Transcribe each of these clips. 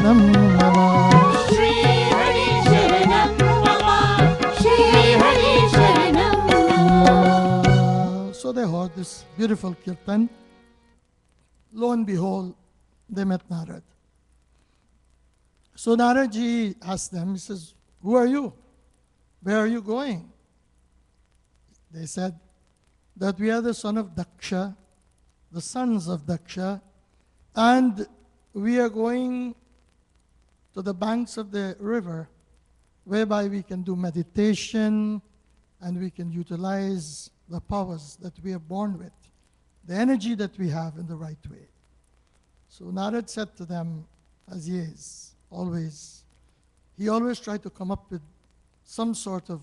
Sharanam Mama. Shri Hari Sharanam Mama. Shri Hari Sharanam Mama. So they heard this beautiful kirtan. Lo and behold, they met Narad. So Naradji asked them, he says, who are you? Where are you going? They said that we are the son of Daksha, the sons of Daksha, and we are going to the banks of the river whereby we can do meditation and we can utilize the powers that we are born with, the energy that we have in the right way. So Narad said to them, as he is, always, he always tried to come up with some sort of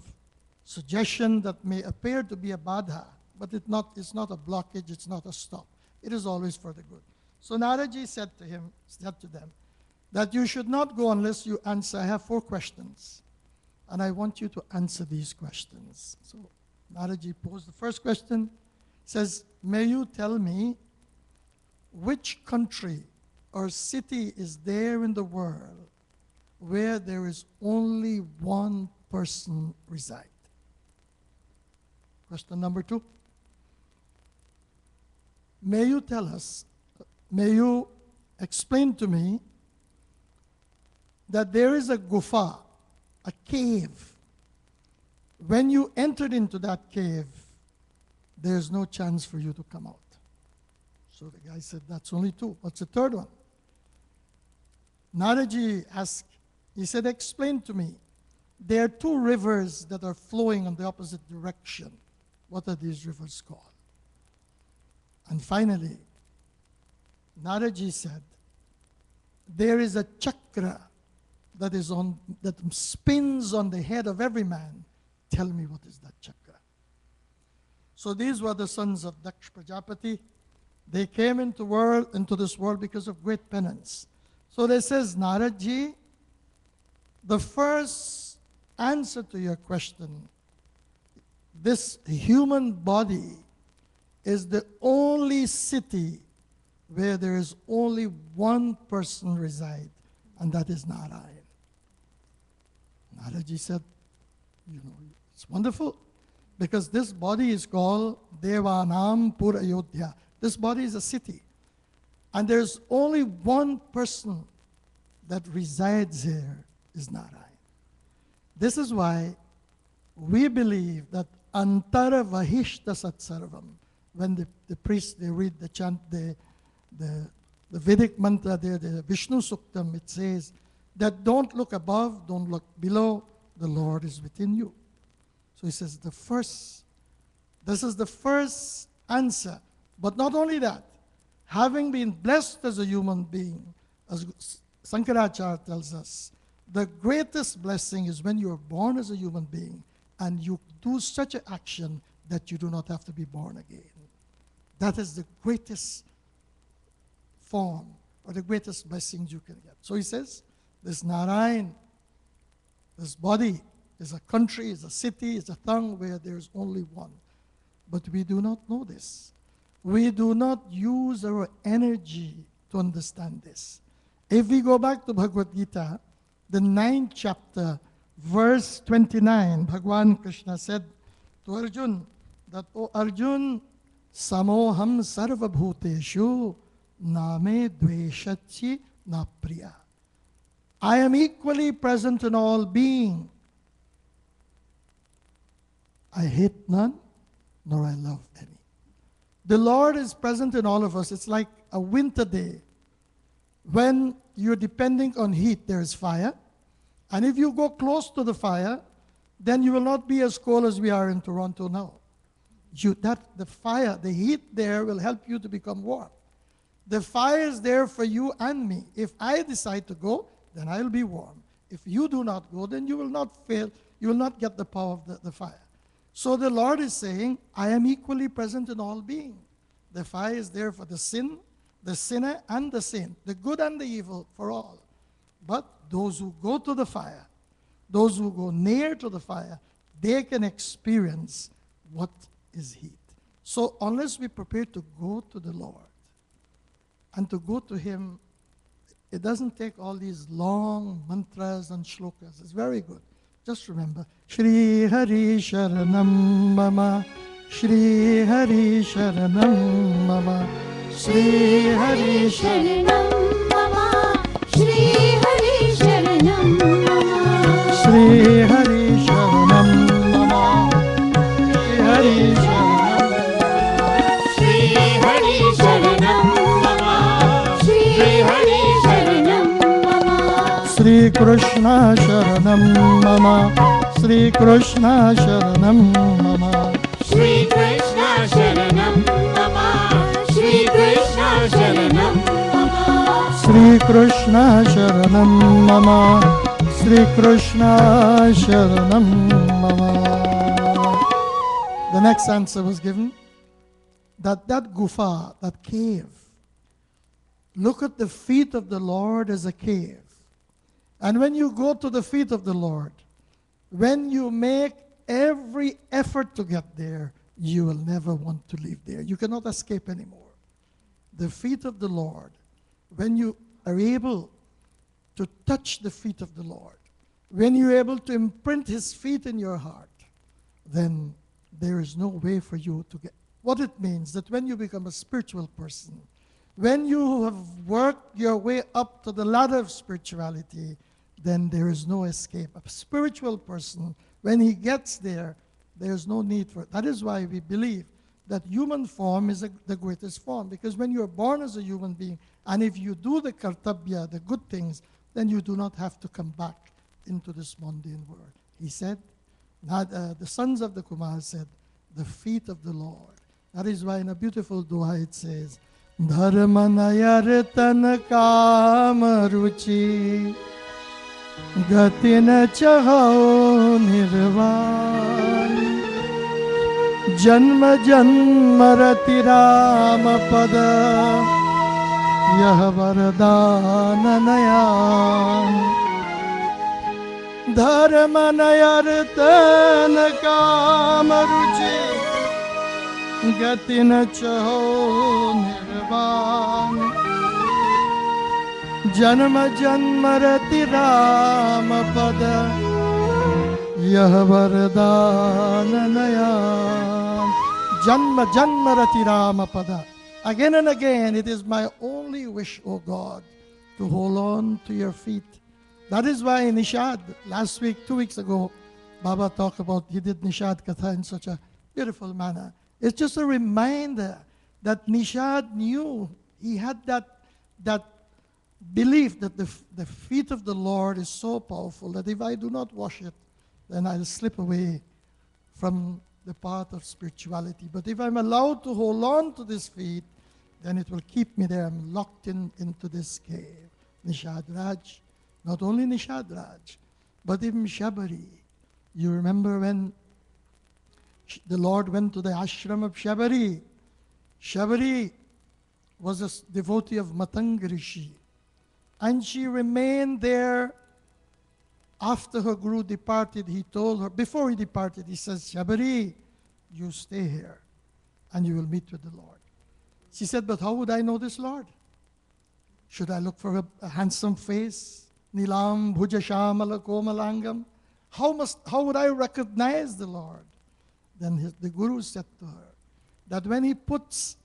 suggestion that may appear to be a badha, but it's not a blockage, it's not a stop. It is always for the good. So Naradji said to them, that you should not go unless you answer. I have 4 questions, and I want you to answer these questions. So Naradji posed the first question, says, may you tell me which country or city is there in the world where there is only one person reside? Question number 2. May you explain to me that there is a gufa, a cave. When you entered into that cave, there's no chance for you to come out. So the guy said, that's only 2. What's the third one? Naradji asked, he said, explain to me. There are 2 rivers that are flowing in the opposite direction. What are these rivers called? And finally, Naradji said, there is a chakra that spins on the head of every man. Tell me, what is that chakra? So these were the sons of Daksh Prajapati. They came into this world because of great penance. So they says, Naradji, the first answer to your question, this human body is the only city where there is only one person reside, and that is Narayan. Naradji said, it's wonderful, because this body is called Devanam Pur Ayodhya. This body is a city, and there's only one person that resides here, is Narayan. This is why we believe that Antara Vahishta Satsarvam, when the priests, they read the chant, the Vedic mantra there, the Vishnu Suktam, it says that don't look above, don't look below, the Lord is within you. So he says this is the first answer. But not only that, having been blessed as a human being, as Sankaracharya tells us, the greatest blessing is when you are born as a human being and you do such an action that you do not have to be born again. That is the greatest form or the greatest blessings you can get. So he says, this Narayan, this body is a country, is a city, is a tongue where there is only one. But we do not know this. We do not use our energy to understand this. If we go back to Bhagavad Gita, the 9th chapter, verse 29, Bhagwan Krishna said to Arjun that, O Arjun, samoham sarva bhuteshu name dveshachi na priya. I am equally present in all being. I hate none, nor I love any. The Lord is present in all of us. It's like a winter day. When you're depending on heat, there is fire. And if you go close to the fire, then you will not be as cold as we are in Toronto now. The fire, the heat there will help you to become warm. The fire is there for you and me. If I decide to go, then I will be warm. If you do not go, then you will not fail. You will not get the power of the fire. So the Lord is saying, I am equally present in all being. The fire is there for the sin, the sinner, and the saint, the good and the evil, for all. But those who go to the fire, those who go near to the fire, they can experience what is heat. So unless we prepare to go to the Lord and to go to Him It doesn't take all these long mantras and shlokas. It's very good. Just remember, Shri Hari Sharanam Mama, Shri Hari Sharanam Mama, Shri Hari Sharanam. Sharanam Mama, Shri Hari Sharanam Mama, Shri Hari Sharanam Mama, Shri Hari Sharanam. Shri Hari Sharanam Mama, Shri Hari Sharanam Mama, Shri Krishna Sharanam Mama, Shri Krishna Sharanam Mama, Shri Krishna Sharanam Mama, Shri Krishna Sharanam Mama, Shri Krishna Sharanam Mama, Shri Krishna Sharanam Mama. The next answer was given that gufa, that cave, look at the feet of the Lord as a cave. And when you go to the feet of the Lord, when you make every effort to get there, you will never want to leave there. You cannot escape anymore. The feet of the Lord, when you are able to touch the feet of the Lord, when you're able to imprint His feet in your heart, then there is no way for you to get. What it means that when you become a spiritual person, when you have worked your way up to the ladder of spirituality, then there is no escape. A spiritual person, when he gets there, there's no need for it. That is why we believe that human form is the greatest form. Because when you're born as a human being, and if you do the kartabya, the good things, then you do not have to come back into this mundane world. He said, the sons of the Kumar said, the feet of the Lord. That is why in a beautiful dua it says, Dharmanayartan kam ruchi gatin chaho nirvan janma janmarati rama pada yah vardhananayan Dharmanayartan kam ruchi gatin chaho nirvan janma janmarati rama pada yah vardhananayan janma janmarati rama pada. Again and again, it is my only wish, O God, to hold on to your feet. That is why in Nishad, last week, 2 weeks ago, Baba talked about, he did Nishad Katha in such a beautiful manner. It's just a reminder that Nishad knew, he had that belief that the feet of the Lord is so powerful that if I do not wash it, then I'll slip away from the path of spirituality. But if I'm allowed to hold on to these feet, then it will keep me there. I'm locked into this cave. Nishad Raj. Not only Nishad Raj, but even Shabari. You remember when the Lord went to the ashram of Shabari. Shabari was a devotee of Matanga Rishi. And she remained there after her Guru departed. He told her, before he departed, he says, Shabari, you stay here and you will meet with the Lord. She said, but how would I know this Lord? Should I look for a handsome face? Nilam bhuja shamala komalangam. How would I recognize the Lord? Then the Guru said to her that when he puts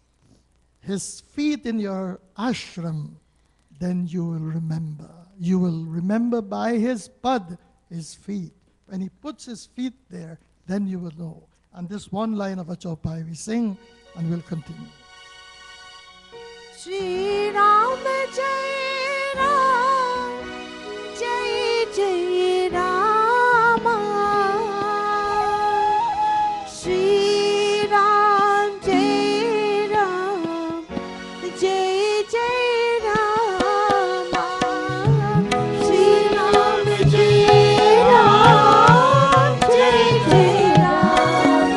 his feet in your ashram, then you will remember. You will remember by his pad, his feet. When he puts his feet there, then you will know. And this one line of Achaupai we sing and we'll continue. Shri Ram Jai Ram, Jai Jai Rama. Shri Ram Jai Ram, Jai Jai Rama. Shri Ram Jai Ram, Jai Jai Rama.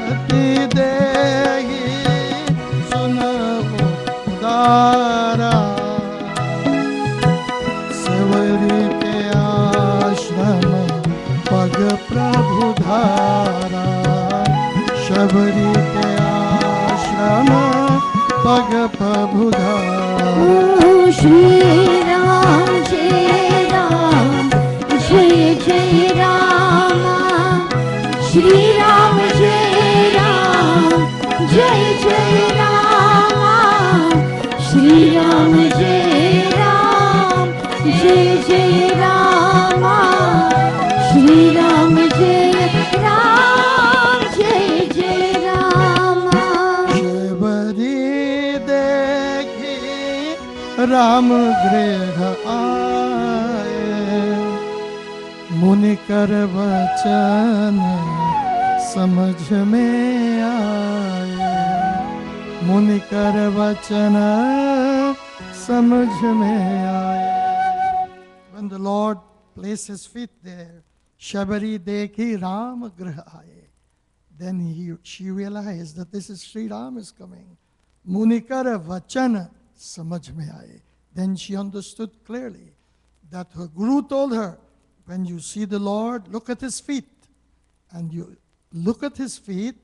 Gati dehi sunavo udara, Savari ke ashram pag prabhu dhara, Shabari ke ashram pag prabhu dhara. Ram जय राम, जय जय राम, श्री राम जय राम, जय जय राम। शबरी देखी राम गृह आए, मुनि कर वचन समझ में आए, मुनि कर वचन समझ में आए। When the Lord placed his feet there, Shabari dekhi Ram grah aaye. Then she realized that this is Sri Ram is coming. Munikar vachan samajh mein aaye. Then she understood clearly that her guru told her, when you see the Lord, look at his feet. And you look at his feet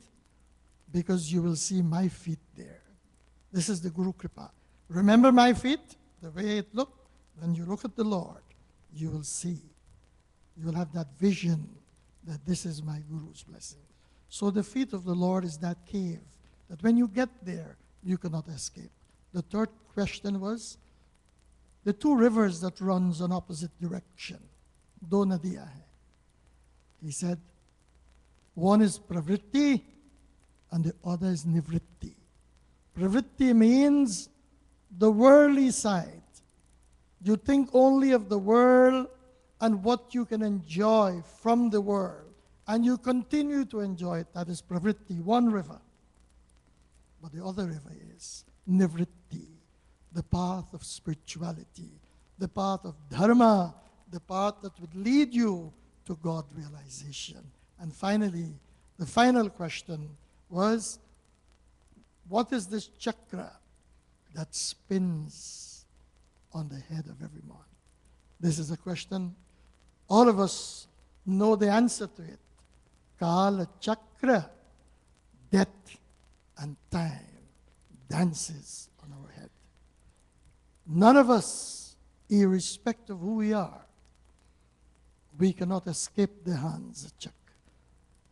because you will see my feet there. This is the Guru Kripa. Remember my feet, the way it looked? When you look at the Lord, you will see. You will have that vision that this is my Guru's blessing. So the feet of the Lord is that cave, that when you get there, you cannot escape. The third question was, the two rivers that runs in opposite direction, do nadiya hai. He said, one is pravritti and the other is nivritti. Pravritti means the worldly side. You think only of the world and what you can enjoy from the world, and you continue to enjoy it. That is pravritti, one river. But the other river is nivritti, the path of spirituality, the path of dharma, the path that would lead you to God realization. And finally, the final question was, what is this chakra that spins on the head of everyone? This is a question all of us know the answer to it. Kala chakra, death and time dances on our head. None of us, irrespective of who we are, we cannot escape the hands of chakra.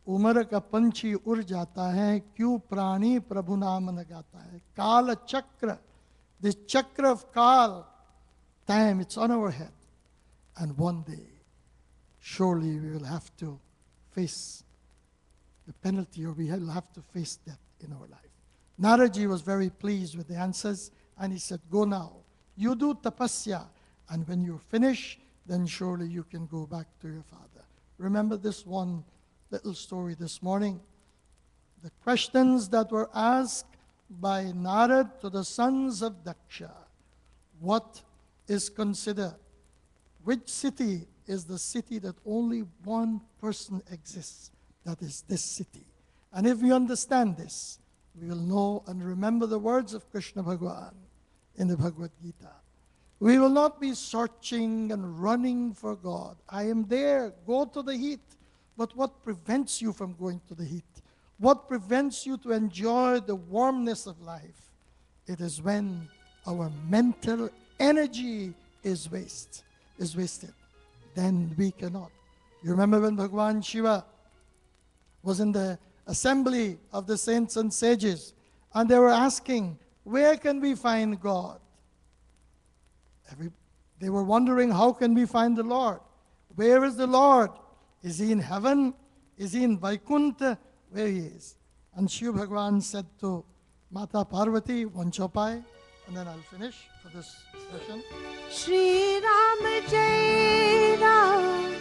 Umar का पंछी उड़ जाता है, क्यों प्राणी प्रभु नाम न गाता है. Kala chakra, this chakra of Kal, time, it's on our head. And one day, surely we will have to face the penalty, or we will have to face death in our life. Naraji was very pleased with the answers, and he said, go now, you do tapasya, and when you finish, then surely you can go back to your father. Remember this one little story this morning. The questions that were asked by Narad to the sons of Daksha. What is considered? Which city is the city that only one person exists? That is this city. And if we understand this, we will know and remember the words of Krishna Bhagavan in the Bhagavad Gita. We will not be searching and running for God. I am there, go to the heat. But what prevents you from going to the heat? What prevents you to enjoy the warmness of life? It is when our mental energy is wasted. Then we cannot. You remember when Bhagavan Shiva was in the assembly of the saints and sages, and they were asking, where can we find God? They were wondering, how can we find the Lord? Where is the Lord? Is he in heaven? Is he in Vaikuntha? Where he is? And Shiva Bhagavan said to Mata Parvati, one chopai, and then I'll finish for this session. Shri Ram Jai Ram,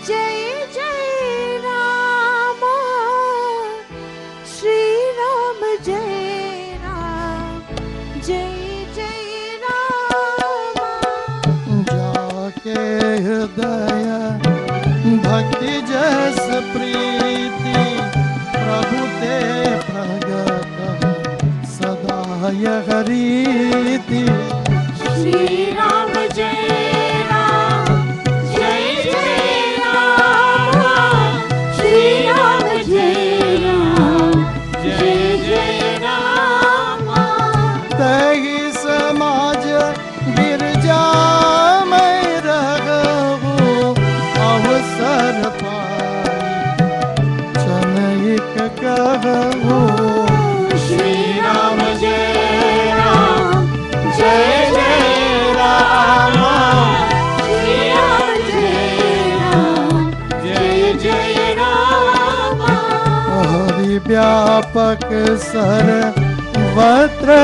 Jai Jai Rama, Shri Ram Jai Ram, Jai Jai Rama. Jaake hridaya भक्ति जस प्रीति प्रभु ते प्रगट सदा यह रीति. श्री राम जय राम, जय जय राम, श्री राम जय राम, जय जय राम. तहि समाज गिरजा में रहूं, अवसर पाई जनहित कहूं. श्री राम जय राम, जय व्यापक सर्वत्र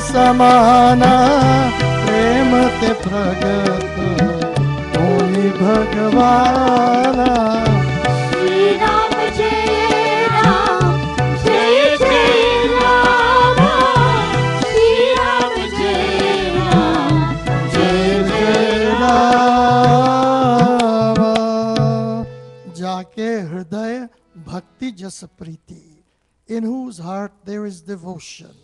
समाना प्रेम ते प्रगट होई भगवाना श्री राम जय राम जय जय राम श्री राम जय राम जय जय राम जाके हृदय भक्ति जस प्रीति in whose heart there is devotion,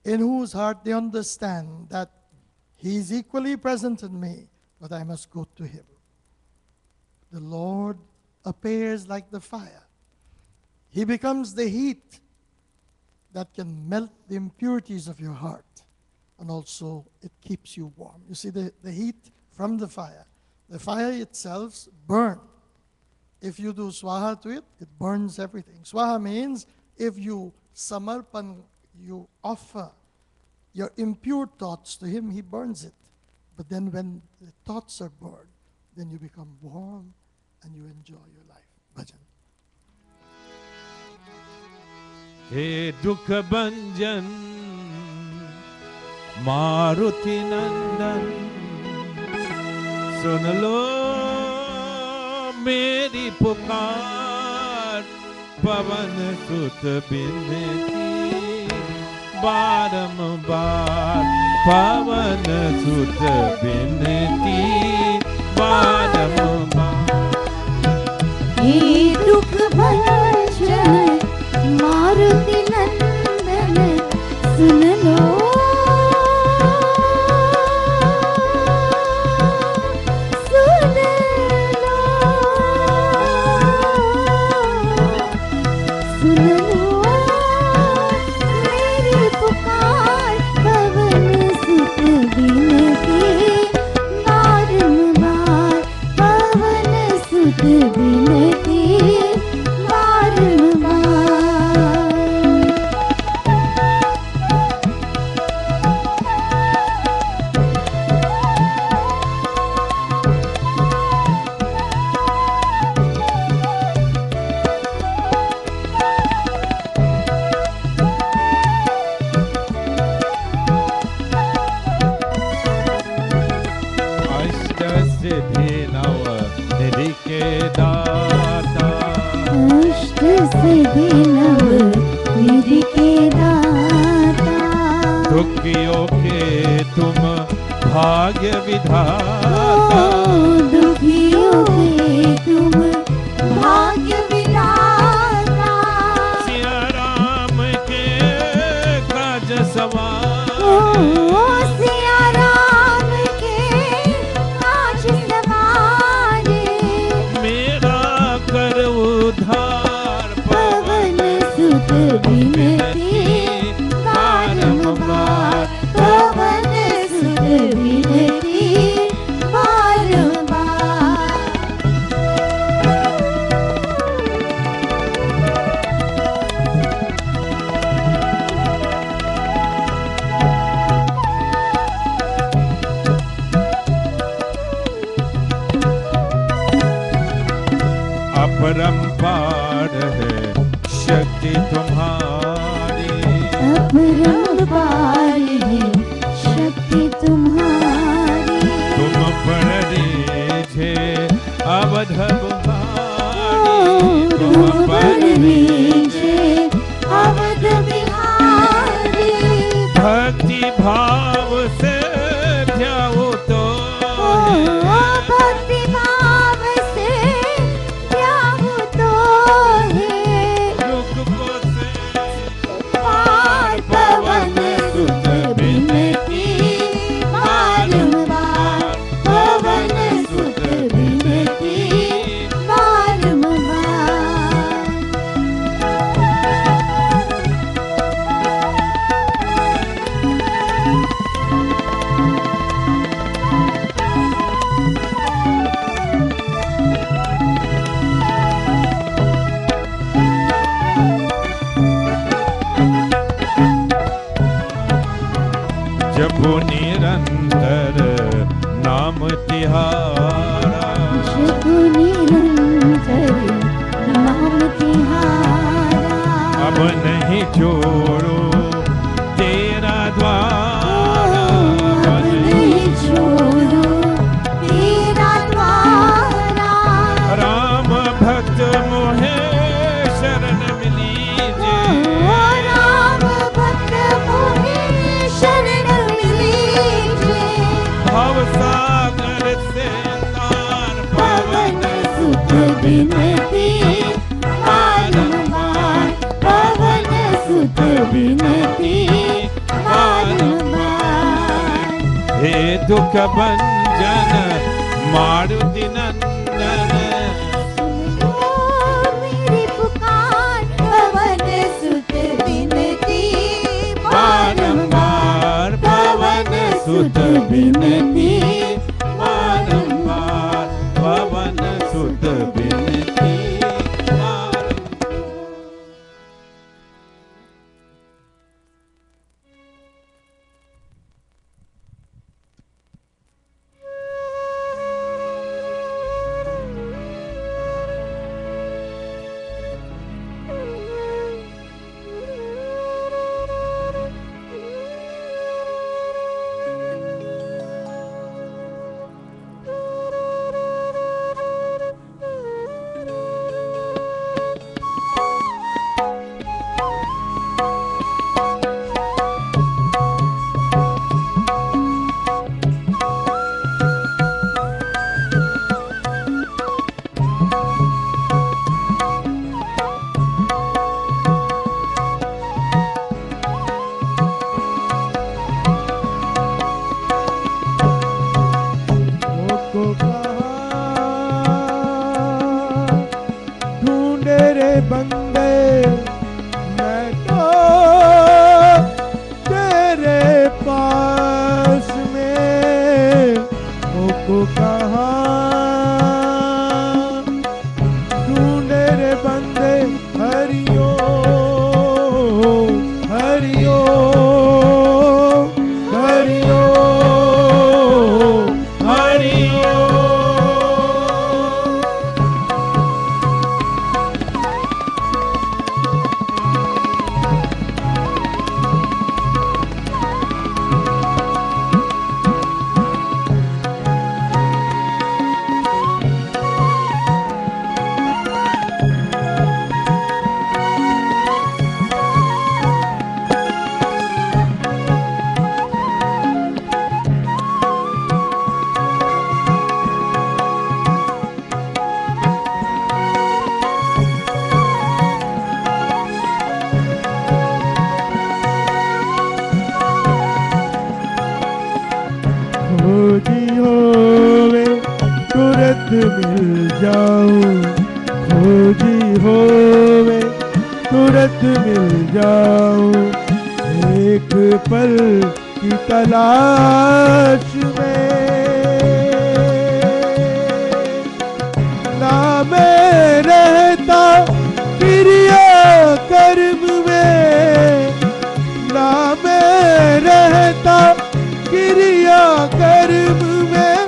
in whose heart they understand that He is equally present in me, but I must go to Him. The Lord appears like the fire. He becomes the heat that can melt the impurities of your heart, and also it keeps you warm. You see, the heat from the fire itself burns. If you do swaha to it, it burns everything. Swaha means if you samarpan, you offer your impure thoughts to Him, He burns it. But then when the thoughts are burned, then you become warm and you enjoy your life. Bhajan. हे दुख भंजन मारुति नंदन सुन लो मेरी पुकार पवन सुत बिनती बारंबार पवन सुत बिनती बारंबार हे दुख भंजन मारुति नंदन सुन लो सुन लो सुन लो मेरी पुकार पवन सुत बिनती बारंबार पवन सुत बिनती दुखियों के तुम भाग्य विधाता दुखियों के तुम भाग्य विधाता सिया राम के काज सवार सिया राम के काज सवार मेरा कर उद्धार पवन सुत बिनती बारंबार पवन सुत बिनती बारंबार अपरंपार है शक्ति तुम्हारी अपरंपार है शक्ति तुम्हारी तुम पर छे अवध बुहारी तुम पर छे अवध बिहारी भक्ति भाव से ध्याओ तो भक्ति भाव से ध्याओ तो है दुख को से पार पवन सुत बिनती बारंबार पवन सुत बिनती बारंबार जपो निरंतर नाम तिहारा जपो निरंतर नाम तिहारा अब नहीं सागर से तार पवन सुत बिनती बारंबार, पवन सुत बिनती बारंबार। हे दुख भंजन मारुति नंदन सुनो मेरी पुकार, पवन सुत बिनती बारंबार, पवन सुत बिनती बारंबार, पवन सुत बिनती बारंबार। को कहा ढूंढे रे बंदे मैं तो तेरे पास में। को कहा ढूंढे रे बंदे हरिओ हरिओ हरिओ हरिओ। खोजी होवे तुरंत मिल जाऊं, खोजी होवे तुरंत मिल जाऊं, एक पल की तलाश में। ना मैं रहता क्रिया कर्म में, ना मैं रहता क्रिया कर्म में,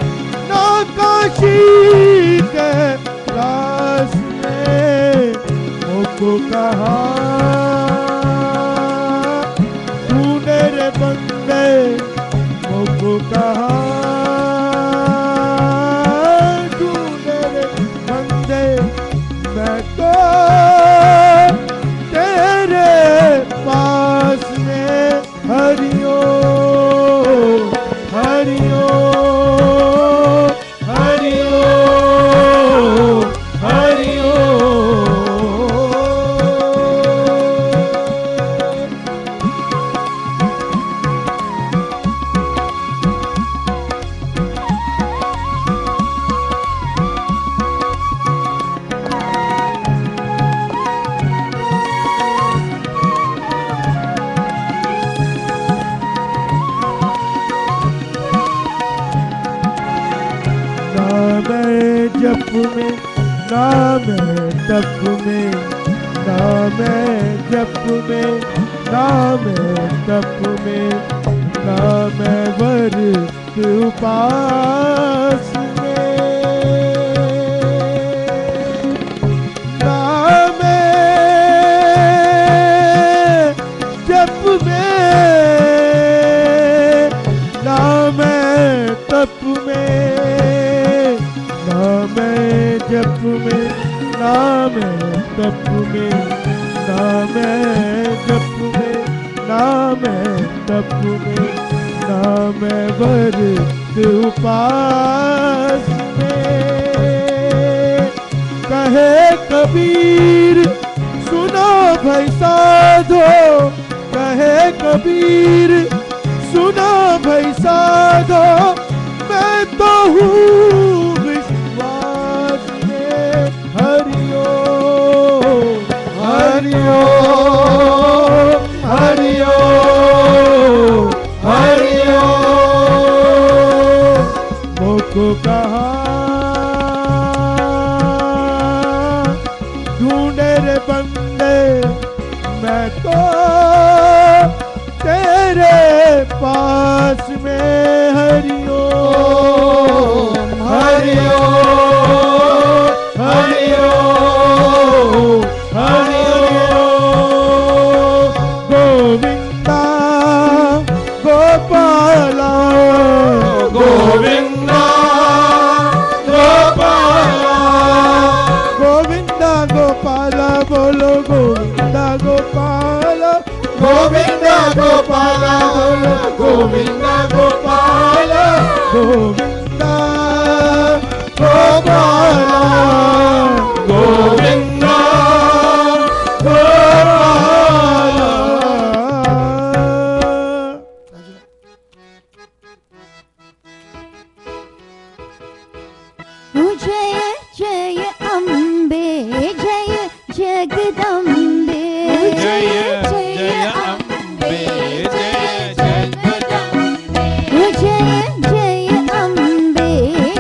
ना काशी के रास में। मोको कहा तूने रे बंदे, मोको कहा तूने रे बंदे मैं तो तेरे पास में। हरिओ हरिओ हरिओ हरिओ। जप में ना मैं तप में, ना मैं जप में ना मैं तप में, ना मैं व्रत उपास में, ना मैं जप में ना मैं तप में, ना मैं जप में ना मैं तप में, ना मैं जप में ना मैं तप में, ना मैं व्रत एक उपास में। कहे कबीर सुनो भाई साधो, कहे कबीर सुनो भाई साधो, मैं तो हूँ विश्वास में। हरिओ हरिओ हरिओ हरिओ। मोको कहा ढूंढे रे बंदे, मैं तो तेरे पास में। हरिओ हरिओ हरिओ हरिओ। गोविंदा गोपाला गोविंदा गोपाला, गोविंदा गोपाला बोलो गोविंदा गोपाला, गोविंदा गोपाला बोलो गोविंदा गोपाला, गोविंदा गोपाला गोविंदा गोपाला। जय जय अम्बे, जय जगदम्बे, जय जय अम्बे, जय जगदम्बे। जय जय अम्बे,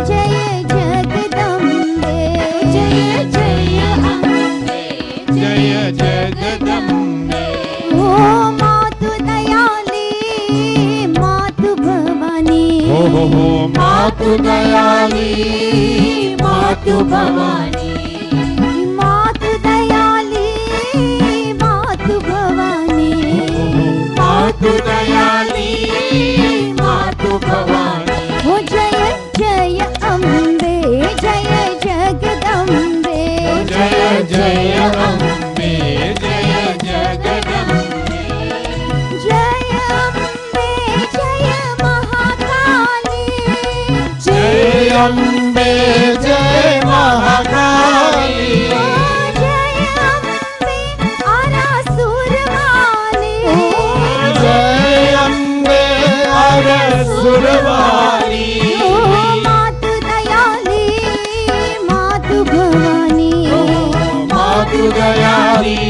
जय जगदम्बे, जय जय अम्बे, जय जगदम्बे। ओ मातु दयाली, मातु भवानी, हो मातु दयाली, मातु भवानी, मातु दयाली, मातु भवानी, मातु दयाली, मातु भवानी। ओ जय जय अम्बे, जय जगदम्बे, जय जय अम्बे, जय जगदम्बे। जय अम्बे, जय महाकाली, जय अम्बे, जय महाकाली। जय अम्बे आरासुर वाली, जय अम्बे असुर वाली। ओ मातु दयाली, मातु भवानी, मातु दयाली,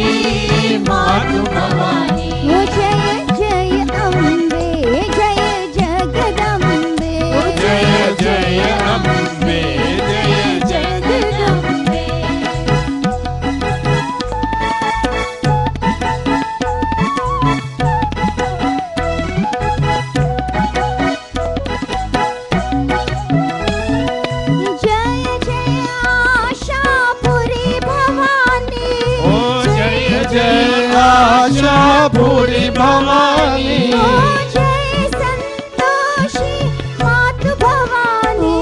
मातु भवानी। ओ जय जय अम्बे, जय जगदम्बे, जय जय अम्बे, जय जगदम्बे। जय जय आशापुरी भवानी, ओ जय जय आशापुरी भवानी। ओ जय संतोषी मातु भवानी,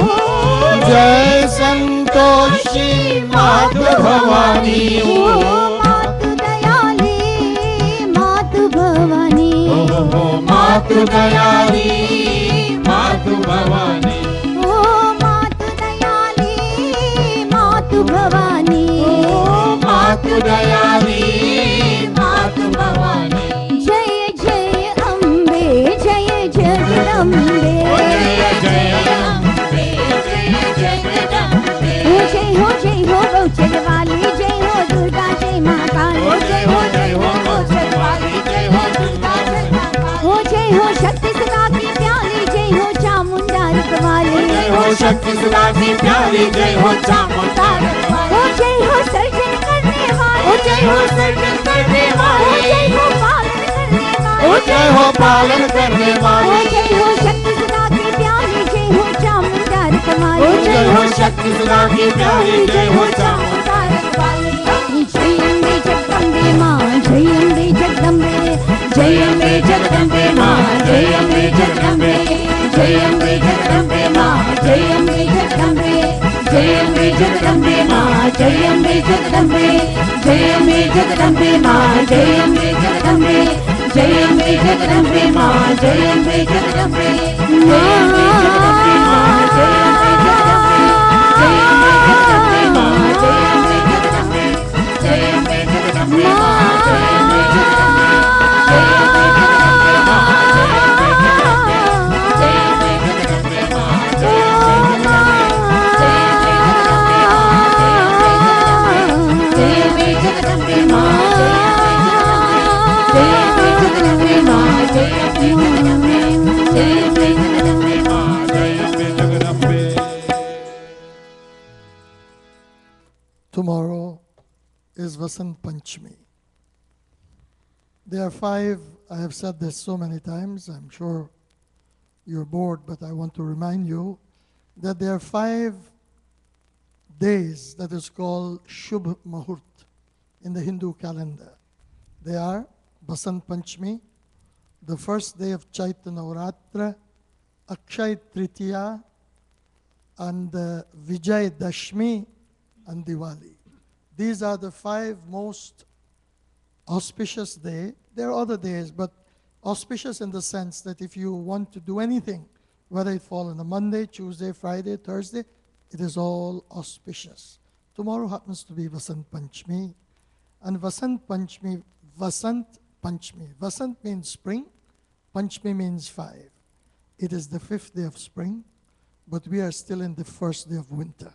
जय संतोषी मातु भवानी। ओ मातु दयाली, मातु भवानी, मातु दयाली, मातु भवानी। ओ मातु दयाली, मातु भवानी, मातु दयाली, मातु भवानी। जय जय अम्बे, जय जगदम्बे, जय जय अम्बे, जय जगदम्बे। ओ जय हो गौचर वाली, जय हो दुर्गा, जय महाकाली, जय हो गौचर वाली, जय हो दुर्गा, जय महाकाली। ओ जय हो शक्ति सदा की प्याली, जय हो चामुंडा रखवाली, जय हो शक्ति सदा की प्यारी, जय हो चामुंडा रखवाली। ओ जय हो सर्जन करने वाली, ओ जय हो सर्जन करने ओ वाली। जय हो पालन करने वाली, ओ जय हो पालन करने ओ वाली। जय हो शक्ति सदा की प्याली, जय हो चामुंडा रखवाली, ओ जय हो शक्ति सदा की प्यारी, जय हो चामुंडा रखवाली। जय अम्बे जगदम्बे माँ, जय अम्बे जगदम्बे, जय अम्बे जगदम्बे माँ, जय अम्बे जगदम्बे, जय अम्बे जगदम्बे माँ, जय अम्बे जगदम्बे, जय अम्बे जगदम्बे माँ, जय अम्बे जगदम्बे, जय अम्बे जगदम्बे माँ, जय अम्बे जगदम्बे, जय अम्बे जगदम्बे माँ, जय अम्बे जगदम्बे, जय Ambe Jagdambe tomorrow is Vasant Panchami. There are 5, I have said this so many times, I'm sure you're bored, but I want to remind you that there are 5 days that is called Shubh Muhurt in the Hindu calendar. They are Vasant Panchami, the first day of Chaitra Navratra, Akshay Tritiya, and Vijay Dashmi and Diwali. These are the 5 most auspicious days. There are other days, but auspicious in the sense that if you want to do anything, whether it fall on a Monday, Tuesday, Friday, Thursday, it is all auspicious. Tomorrow happens to be Vasant Panchami. And Vasant Panchami, Vasant means spring, Panchami means 5. It is the 5th day of spring, but we are still in the first day of winter.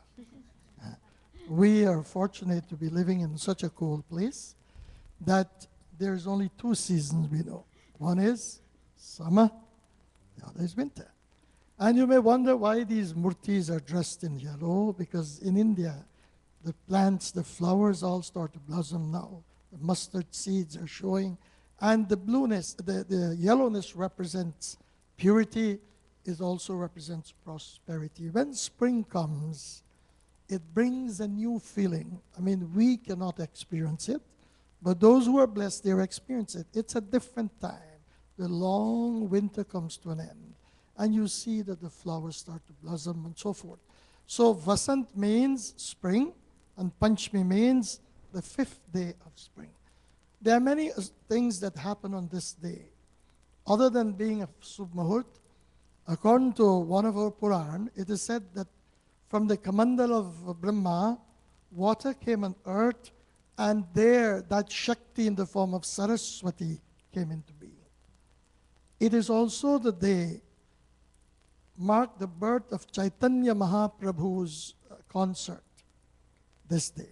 We are fortunate to be living in such a cold place that there's only 2 seasons we know. One is summer, the other is winter. And you may wonder why these murtis are dressed in yellow, because in India, the plants, the flowers all start to blossom now. The mustard seeds are showing. And the blueness, the yellowness represents purity. It also represents prosperity. When spring comes, it brings a new feeling. I mean, we cannot experience it, but those who are blessed, they experience it. It's a different time. The long winter comes to an end, and you see that the flowers start to blossom and so forth. So Vasant means spring, and Panchami means the 5th day of spring. There are many things that happen on this day. Other than being a Shubh Muhurt, according to one of our Puran, it is said that from the Kamandal of Brahma, water came on earth, and there that Shakti in the form of Saraswati came into being. It is also the day marked the birth of Chaitanya Mahaprabhu's concert, this day.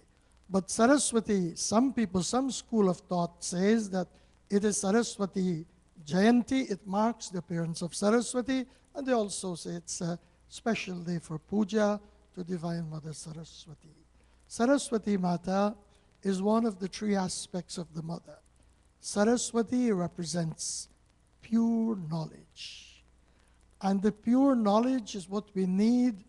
But Saraswati, some people, some school of thought says that it is Saraswati Jayanti, it marks the appearance of Saraswati, and they also say it's a special day for puja to Divine Mother Saraswati. Saraswati Mata is one of the 3 aspects of the Mother. Saraswati represents pure knowledge. And the pure knowledge is what we need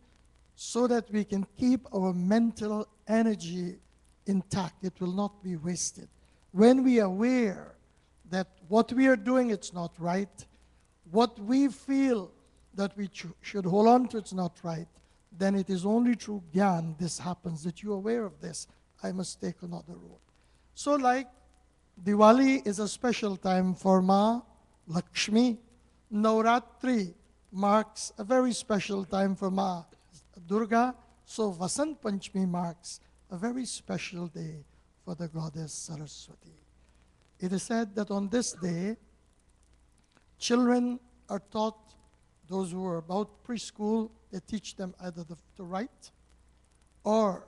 so that we can keep our mental energy intact. It will not be wasted. When we are aware that what we are doing, it's not right, what we feel that we should hold on to, it's not right, then it is only through Gyan this happens, that you're aware of this. I must take another road. So like Diwali is a special time for Ma Lakshmi, Navratri marks a very special time for Ma Durga, so Vasant Panchami marks a very special day for the goddess Saraswati. It is said that on this day, children are taught, those who are about preschool, they teach them either to write or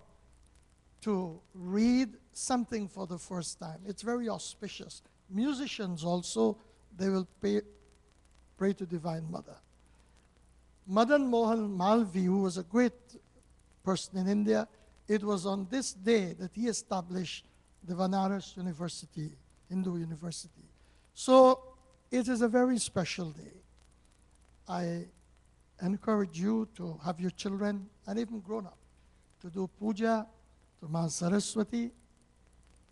to read something for the first time. It's very auspicious. Musicians also, they will pray to Divine Mother. Madan Mohan Malvi, who was a great person in India, it was on this day that he established the Banaras University, Hindu University. So it is a very special day. I encourage you to have your children, and even grown-up, to do puja to Ma Saraswati.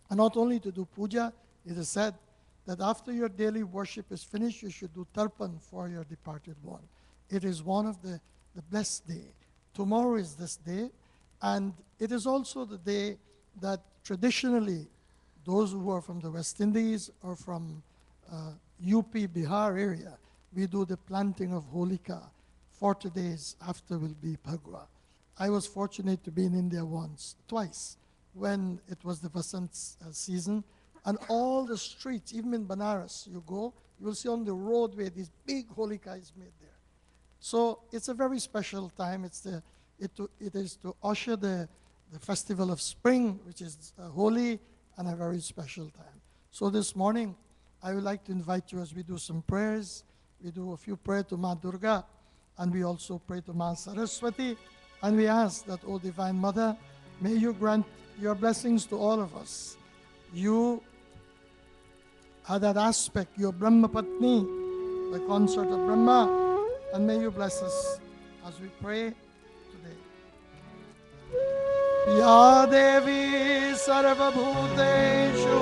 And not only to do puja, it is said that after your daily worship is finished, you should do tarpan for your departed one. It is one of the blessed day. Tomorrow is this day, and it is also the day that traditionally those who are from the West Indies or from UP, Bihar area, we do the planting of Holika. 40 days after will be Bhagwa. I was fortunate to be in India twice, when it was the Vasant season, and all the streets, even in Banaras, you go, you will see on the roadway these big Holika is made there. So it's a very special time. It is to usher the festival of spring, which is Holi, and a very special time. So this morning, I would like to invite you as we do some prayers. We do a few prayers to Ma Durga, and we also pray to Ma Saraswati, and we ask that, O Divine Mother, may you grant your blessings to all of us. You are that aspect, your Brahma Patni, the consort of Brahma, and may you bless us as we pray today. Ya Devi Sarvabhuteshu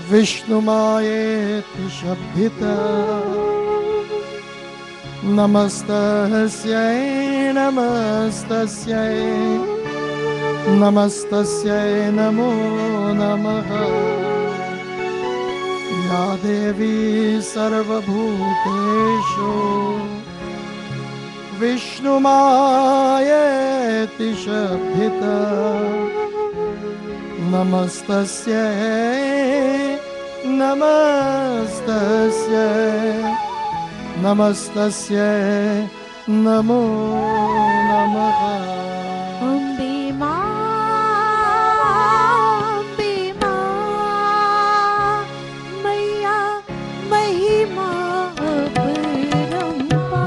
Vishnumayeti Shabdhita Namastasyai Namastasyai Namastasyai Namo Namaha Ya Devi Sarvabhuteshu Vishnumayeti Shabdhita Namastasyai Namastasyai Namastasyai Namo Namaha Ambe Ma Maiya Mahima Aparampa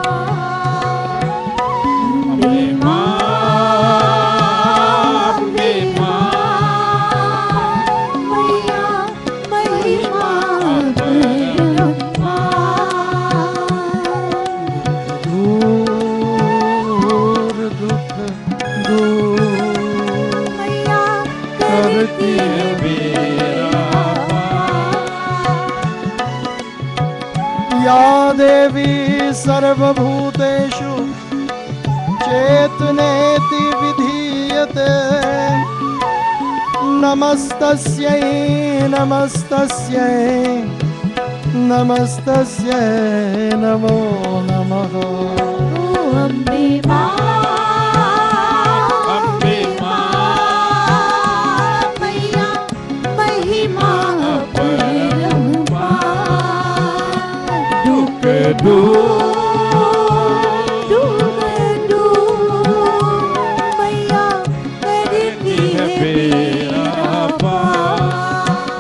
Ambe Ma Maiya Mahima Aparampa दूर दुख दूर Maiya करती है या देवी सर्वभूतेषु चेतनेति विधीयते नमस्तस्यै नमस्तस्यै नमस्तस्यै नमो नमः Ambe Ma Maiya Mahima Aparampa Dukh दूर मैया करती है बेड़ा पार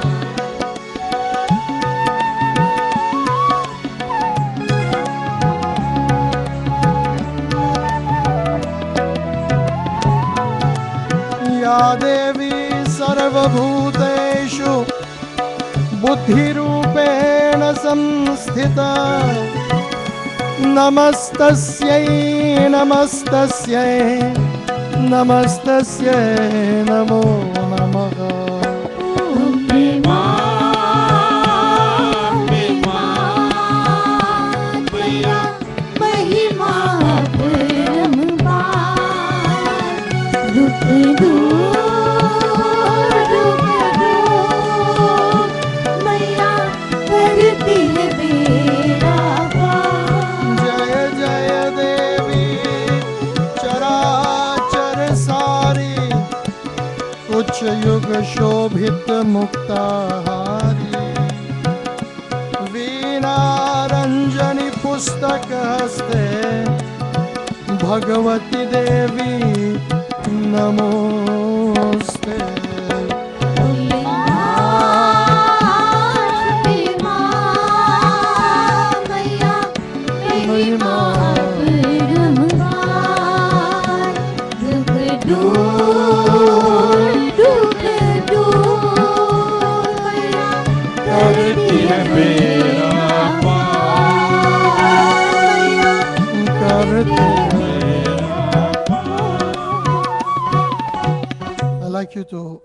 या देवी सर्वभूतेषु बुद्धिरूपेण संस्थिता नमस्तस्यै नमस्तस्यै नमस्तस्यै नमो नमः Ambe Ma Maiya Mahima Aparampa Dukh दूर मैया करती है बेड़ा पार जय जय देवी चराचर सारी कुछ युग शोभित मुक्ताहारी वीणा रंजनी पुस्तक हस्ते भगवती देवी नमोस्ते महिमा करती है बेड़ा करते I'd like you to,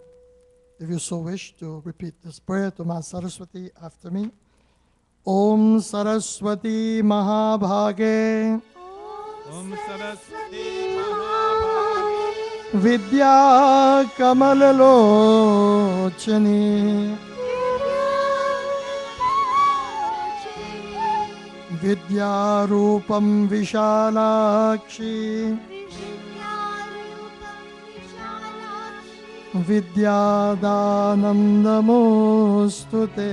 if you so wish, to repeat this prayer to Ma Saraswati after me. Om Saraswati Mahabhage Om Saraswati महाभागे Vidya Kamalalochani Vidya Rupam Vishalakshi Vidyadanam Namostute.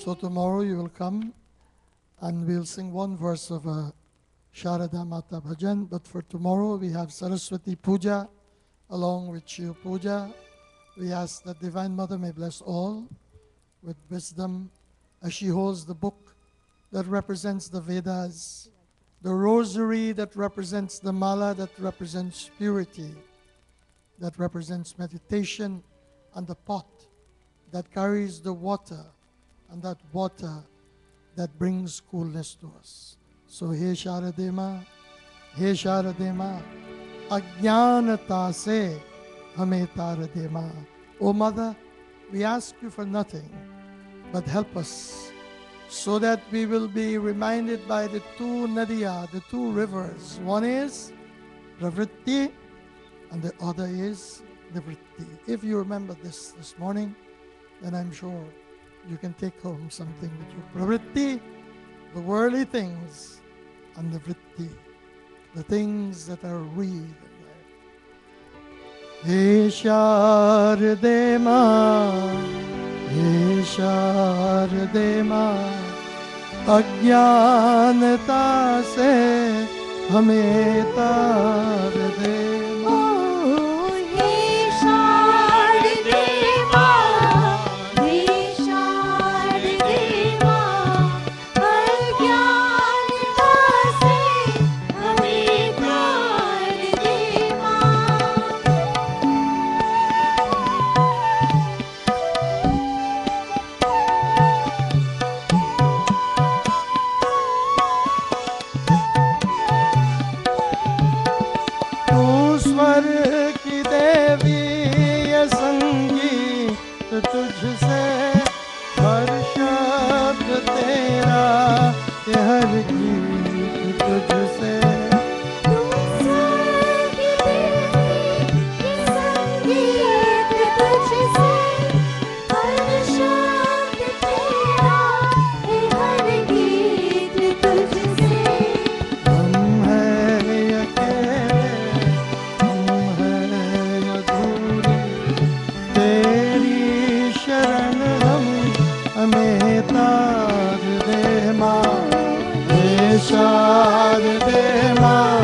So tomorrow you will come and we'll sing one verse of Sharada Mata Bhajan. But for tomorrow we have Saraswati Puja along with Shiv Puja. We ask that Divine Mother may bless all with wisdom as she holds the book that represents the Vedas the rosary that represents the mala, that represents purity, that represents meditation, and the pot that carries the water, and that water that brings coolness to us. So, He Sharadema, Ajnanata se hame tara dema. O Mother, we ask you for nothing, but help us so that we will be reminded by the two Nadiya, the two rivers. One is Pravritti and the other is Nivritti. If you remember this morning, then I'm sure you can take home something with you. Pravritti, the worldly things, and Nivritti, the things that are real in life. He Sharade Ma, He Sharade Ma, Ajnanata se hame tar de ma. Oh, He Sharade Ma, He Sharade Ma, Ajnanata se hame tar de ma. तू स्वर की देवी ये संगीत तुझसे, हर शब्द तेरा ये हर गीत तुझसे। तू स्वर्ग की देवी, ये संगीत तुझसे, हर शब्द तेरा, ये हर गीत तुझसे। हम हैं अकेले, हम हैं अधूरे, तेरी शरण हमें तार दे माँ। हे शारदे माँ,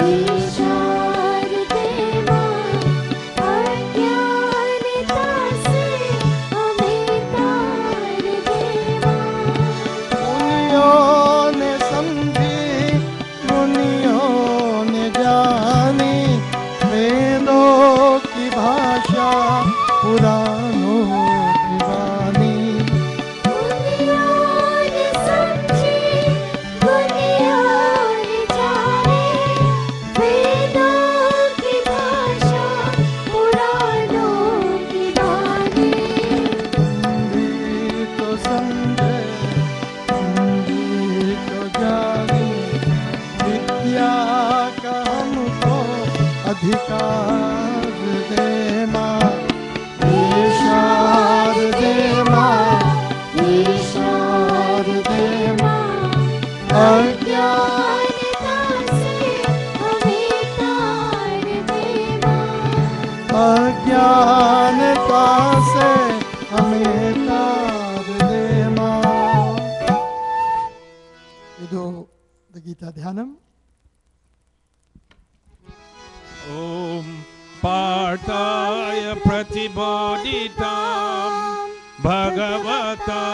हे शारदे माँ, अज्ञानता से हमें तार दे माँ। मुनियों ने समझी, मुनियों ने जानी, वेदों की भाषा, पुराणों की वाणी। दुनिया ने समझी, दुनिया ने जाने, वेदों की भाषा, पुराणों की वाणी। समझी तो समझे, समझी तो जानी, विद्या का हमको अधिकार दे माँ। हे शारदे माँ, हे शारदे माँ, अज्ञानता से हमें तार दे माँ। अज्ञानता से हमें तार दे माँ। We do the Gita Dhyanam. ॐ पार्थाय प्रतिबोधितां भगवता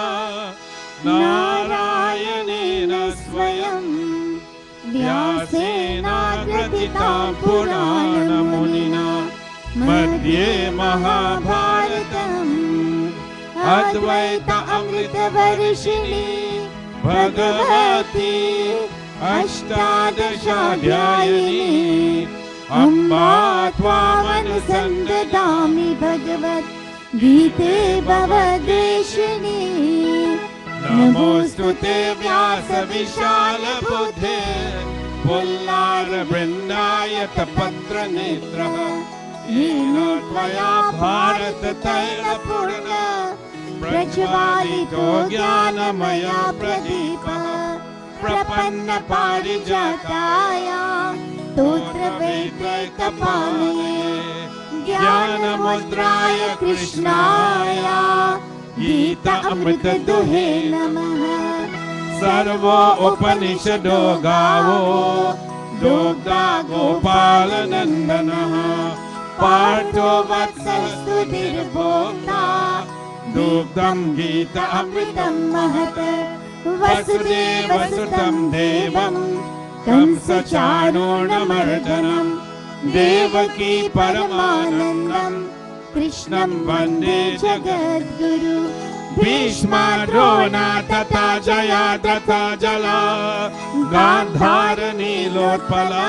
नारायणेन स्वयं व्यासेनाग्रथितां पुराणमुनिना मध्ये महाभारतम् अद्वैत अमृतवर्षिणी भगवती अष्टादशाध्यायिनी अम्बा त्वामनुसन्दधामि भगवद्गीते भवदेशिनी। नमोऽस्तु ते व्यासविशालबुद्धे पुल्लारवृन्दाय तपत्रनेत्रः येन त्वया भारततैलपूर्ण प्रज्वालितो ज्ञानमया प्रदीपः प्रपन्नपारिजाताय स्तोत्रवेत्रैकपाणये ज्ञानमुद्राय कृष्णाय गीता अमृतदुहे नमः। सर्वो उपनिषदो गावो दुग्धा गोपालनन्दनः पार्थो वत्सः सुधीर्भोक्ता दुग्धं गीता अमृतं महत् वसुदेवसुतं देवं कंसचाणूर्णमर्दनं देवकी परमानन्दं कृष्णं वन्दे जगद्गुरु भीष्माद्रोणा तथा जयाद्रथा जला गान्धारनीलोत्पला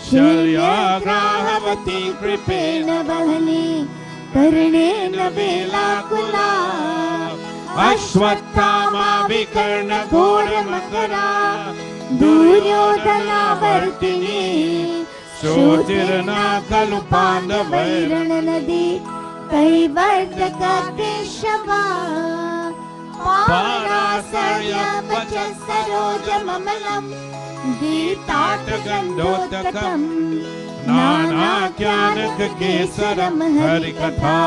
शल्यग्राहवती कृपेण वहने कर्णेन वेलाकुला अश्वत्थामा विकर्णघोरमकरा दुर्योधनावर्तिनी श्रोतिर्ना खलु पाण्डवैर् नदी कैवर्तक केशवा पाराशर्यवच सरोजममलम् गीताटगन्धोत्तकम् नानाख्यानककेसरं हरिकथा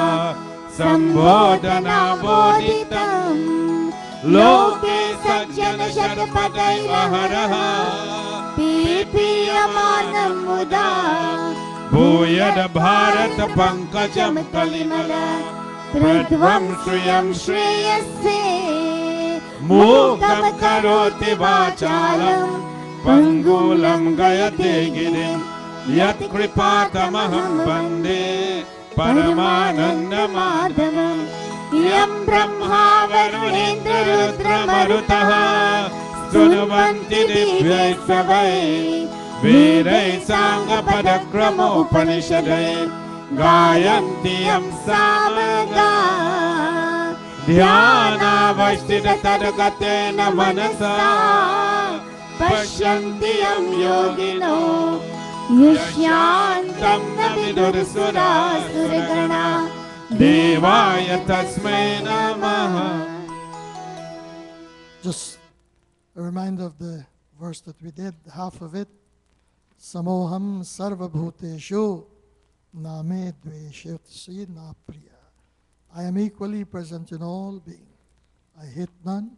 सम्बोधनाबोधितम् लोके सज्जन शतपथैर्हरः पीपीयमानं मुदा भूयद भारत पंकजं कलिमल प्रध्वं श्रियं श्रेयसे मूकं करोति वाचालं पंगुलं गयते गिरिं यत्कृपातमहं वन्दे परमानन्दमाधवम् यं ब्रह्मा वरुणेन्द्र रुद्रमरुतः स्तुवन्ति दिव्यैस्तवैः वीरैः साङ्गपदक्रमोपनिषदैः गायन्ति यं सामगा ध्यानावस्थिततद्गतेन मनसा पश्यन्ति यं योगिनो युष्यान्तं न विदुर्सुरासुरगणा देवाय तस्मै नमः. Just a reminder of the verse that we did, half of it. Samoham sarvabhuteshu name dveshyatsi na priya. I am equally present in all being. I hate none,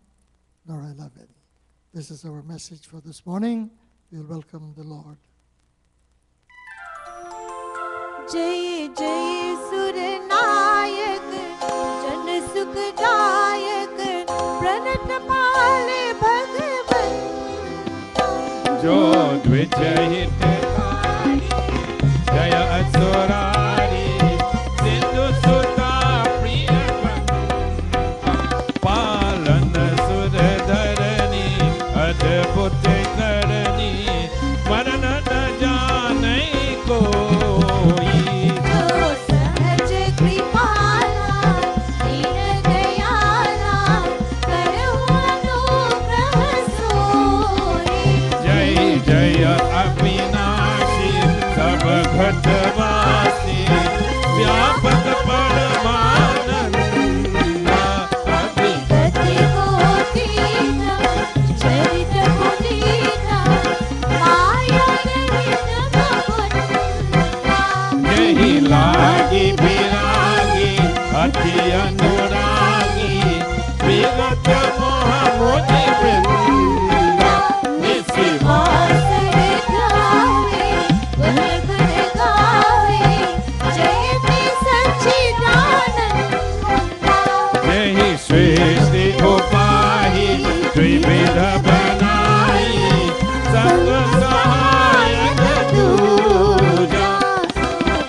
nor I love any. This is our message for this morning. We'll welcome the Lord. जय जय सुर नायक जन सुखदायक प्रणत पाले भगवन जो द्विजहितकारी जय असुरारी सिंधु सुता प्रिय पालन सुर धरनी अद्भुत करनी मरण न जाने को घटवासी व्यापक परमानंद अभिगति कोटिन चरित पुनीत माया रहित मुकुंद यही लागी विरागी अति अनुरागी विगत मोह मोहि वृंद निशिवास सृष्टि उपाहि त्रिविध बनाई संग सहायक दूजा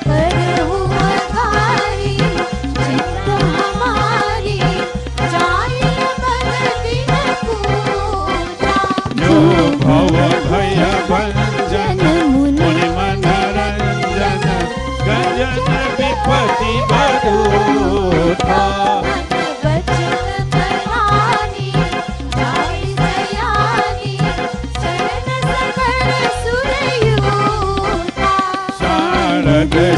करहु हमारी चित्त हमारी जाय भगति न पूजा जो भव भय भंजन मुनि मनोरंजन गजन विपति बधूता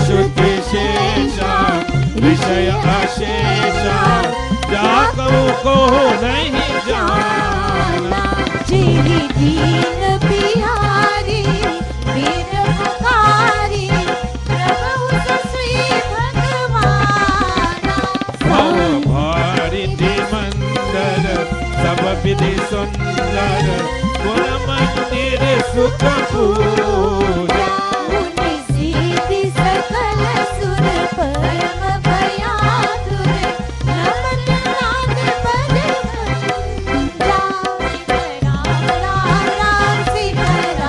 श्रुति शेषा विषय अशेषा जाको को नहीं जाना जिहि दीन बिहारी वीर पुकारी प्रभु श्री भगवान भारी मंदर सब विधि सुंदर गुण मंदिर सुख पूजा परम भयातुर नमन नाथ पद राम राम राम सीता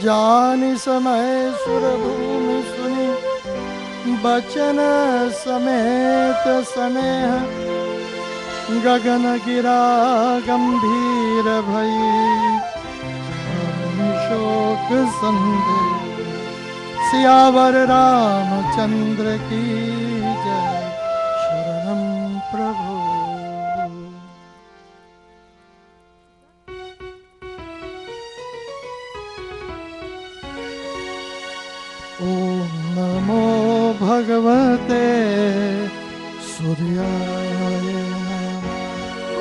जानि समय सुरभूमि सुनि बचन समेत स्नेह गगन गिरा गंभीर भई शोक संदेह सियावर रामचंद्र की जय शरणम प्रभु। ओम नमो भगवते सूर्याय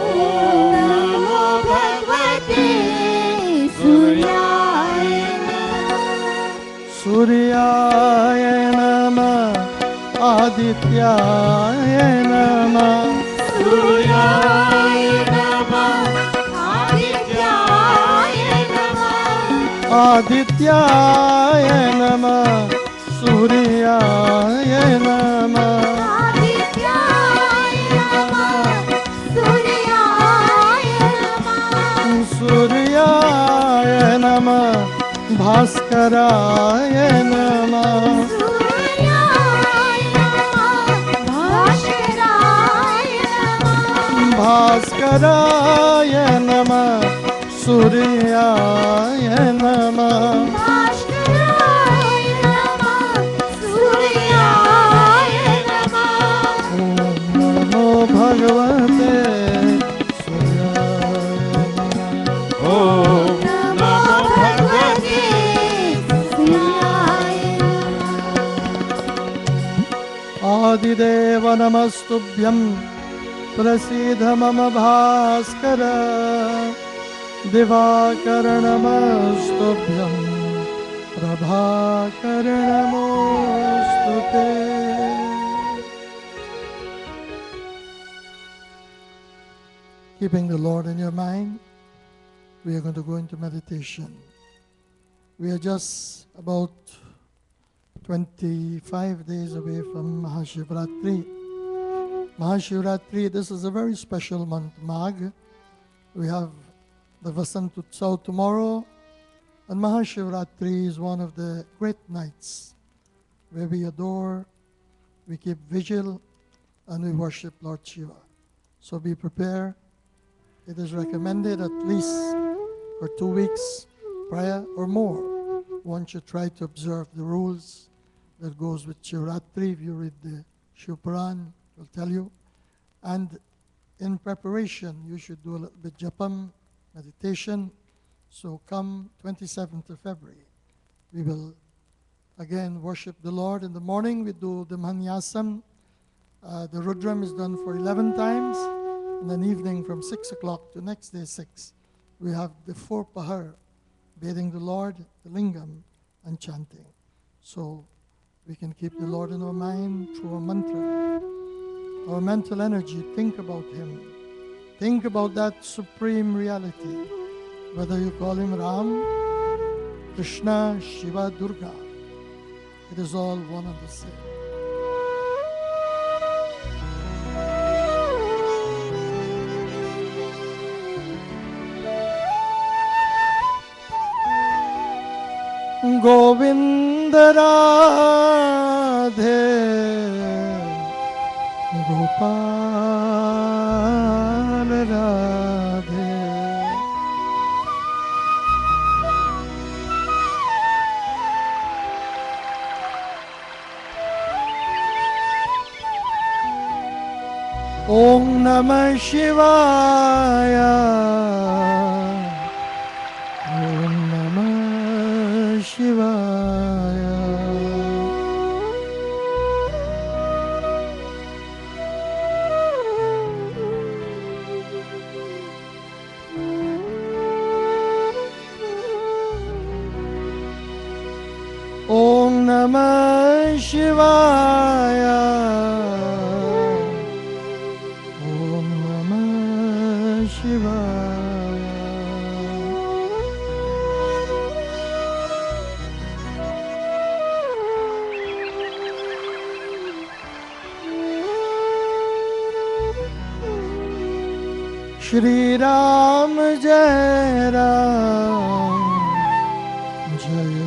ओम नमो भगवते सूर्याय सूर्याय नमः आदित्याय नमः सूर्याय नमः आदित्याय नमः आदित्याय नमः सूर्याय नमः आदित्याय नमः सूर्याय नमः सूर्याय नमः भास्कराय नमः सूर्याय नमः भास्कराय नमः भास्कराय नमः सूर्याय नमः भास्कराय नमः सूर्याय नमः ओम नमो भगवते सूर्याय नमः ओम नमो भगवते सूर्याय आदिदेव नमस्तुभ्यं प्रसीद मम भास्कर दिवाकर नमस्तुभ्यं प्रभाकर नमोस्तुते। Keeping the Lord in your mind, we are going to go into meditation. We are just about 25 days away from Mahashivratri. Mahashivratri, this is a very special month, Magh. We have the Vasant Utsav tomorrow, and Mahashivratri is one of the great nights where we adore, we keep vigil, and we worship Lord Shiva. So be prepared. It is recommended at least for 2 weeks prior or more. One should try to observe the rules that goes with Shivratri. If you read the Shiv Puran, it will tell you. And in preparation, you should do a little bit japam, meditation. So come 27th of February, we will again worship the Lord. In the morning, we do the Manyasam. The Rudram is done for 11 times. And then evening from 6 o'clock to next day 6, we have the 4 Pahar, bathing the Lord, the Lingam, and chanting. So we can keep the Lord in our mind through our mantra. Our mental energy, think about Him. Think about that supreme reality. Whether you call Him Ram, Krishna, Shiva, Durga, it is all one and the same. Govind Radhe Gopal Radhe Om Namah Shivaya Om Namah Shivaya Om Namah Shivaya Om Namah Shivaya Shri Ram Jai Ram Jai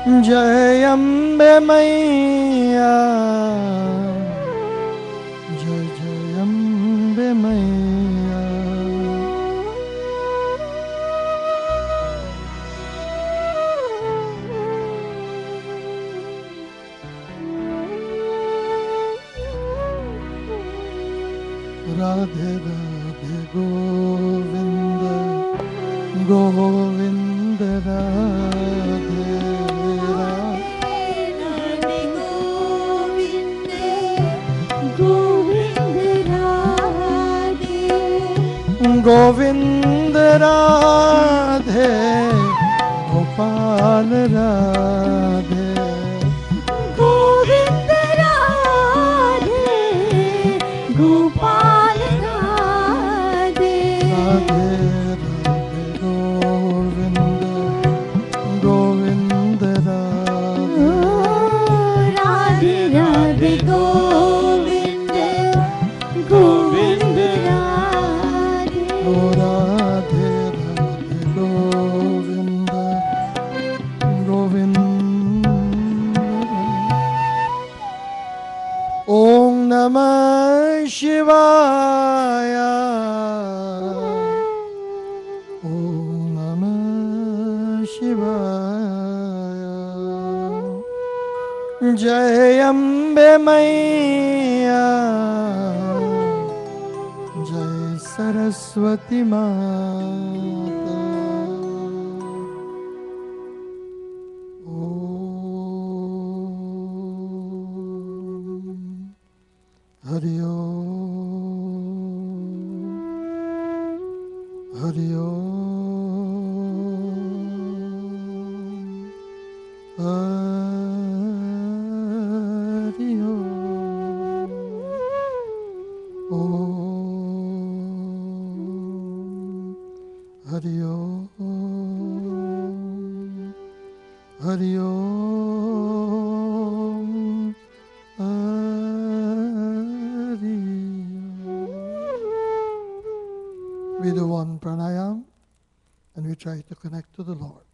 जय अम्बे मैया, जय जय अम्बे मैया। राधे राधे गोविंद गोविंद राधे राधे गोविंद गोविंद राधे गोविंद राधे गोपाल राधे गोविंद राधे गोपाल राधे राधे राधे गोविंद गोविंद राधे राधे राधे गोविंद गोविंद राधे ओ राधे राधे गोविंद गोविंद। ओम नमः शिवाय, ओम नमः शिवाय। जय अम्बे मैया, जय सरस्वती माता। हरि ओम, हरि ओम, हरि ओम, ओम, हरि ओम, हरि ओम, हरि ओम। We do one pranayam and we try to connect to the Lord.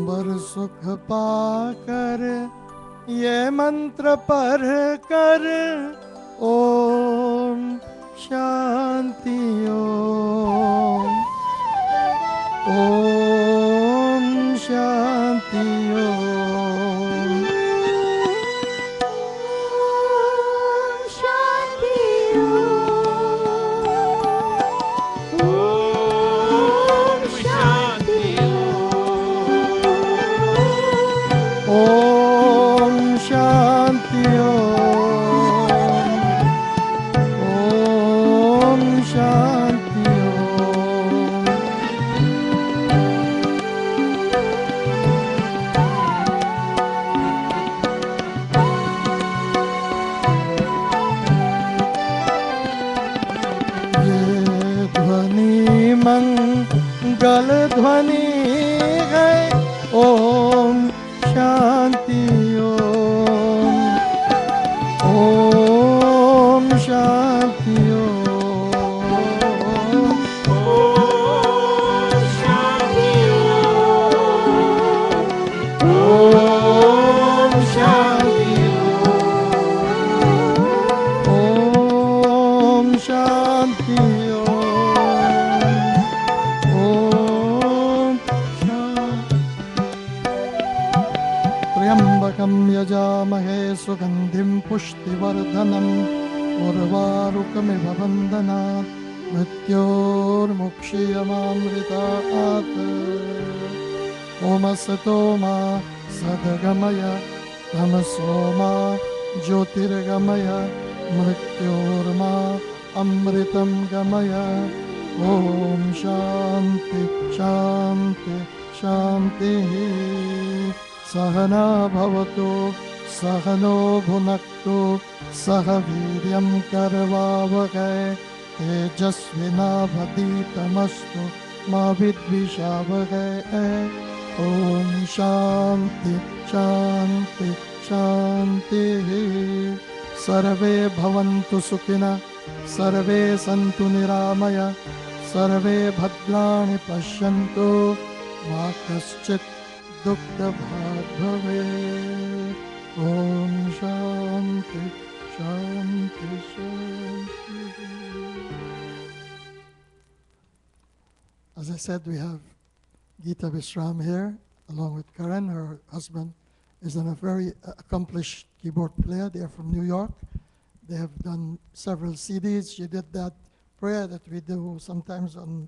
बर सुख पाकर ये मंत्र पढ़ कर ओम शांति ओम, ओम शांति ओम, शांति ओम शांति ओम, ओम शांति ओम, सुगन्धिं पुष्टिवर्धनम् उर्वारुकमिव बन्धनात् मृत्योर्मुक्षीयमामृतात् ओमसतो मा सद्गमय तमसो मा ज्योतिर्गमय मृत्योर्मा अमृतं गमय ॐ शान्ति शान्ति शान्तिः सहना भवतु सहनो भुनक्तु सह वीर्यं करवावहै तेजस्विनावधीतमस्तु मा विद्विषावहै ॐ शान्ति शान्ति शान्तिः सर्वे भवन्तु सुखिनः सर्वे सन्तु निरामया सर्वे भद्राणि पश्यन्तु मा कश्चित् दुःखभाग् भवेत् ॐ शान्ति शान्ति शान्ति. As I said, we have Geeta Vishram here, along with Karen. Her husband is a very accomplished keyboard player. They are from New York. They have done several CDs. She did that prayer that we do sometimes on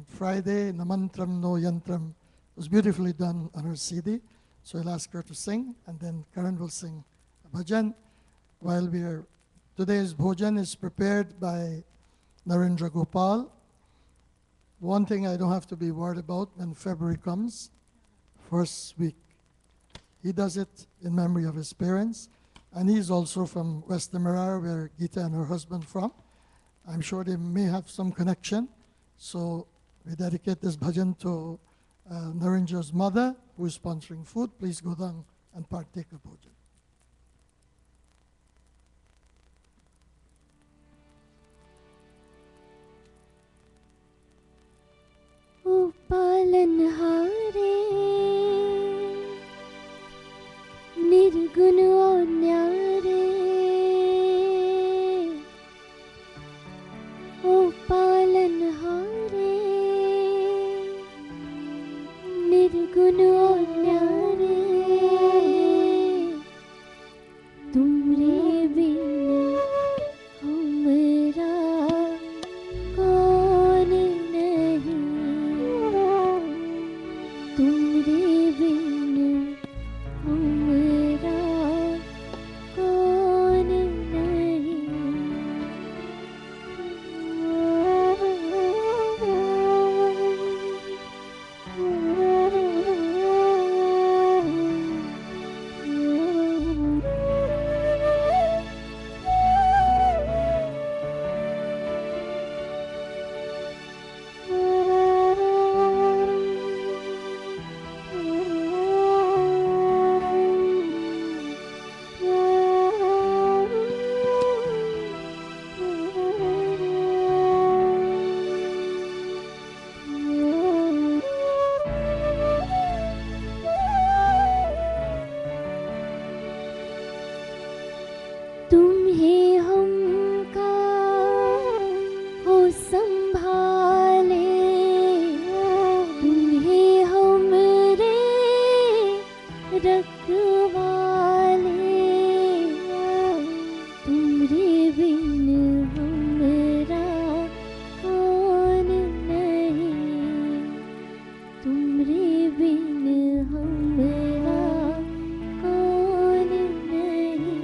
Friday, Namantram No Yantram. It was beautifully done on her CD. So I'll ask her to sing, and then Karen will sing a bhajan. While today's bhojan is prepared by Narendra Gopal. One thing I don't have to be worried about when February comes, first week. He does it in memory of his parents, and he's also from West Demerara, where Geeta and her husband from. I'm sure they may have some connection. So we dedicate this bhajan to Narendra's mother, who is sponsoring food. Please go down and partake of bhojan. O पालनहारे निर्गुण और न्यारे ओ पालनहारे निर्गुण और न्यारे तुमरे बिन हमरा कौन नहीं तुमरे बिन हमरा कौन तुम्हें हमका हो संभाले तुम्हें हमरे रखवाले तुमरे बिन हमरा कौन नहीं तुमरे बिन हमरा कौन नहीं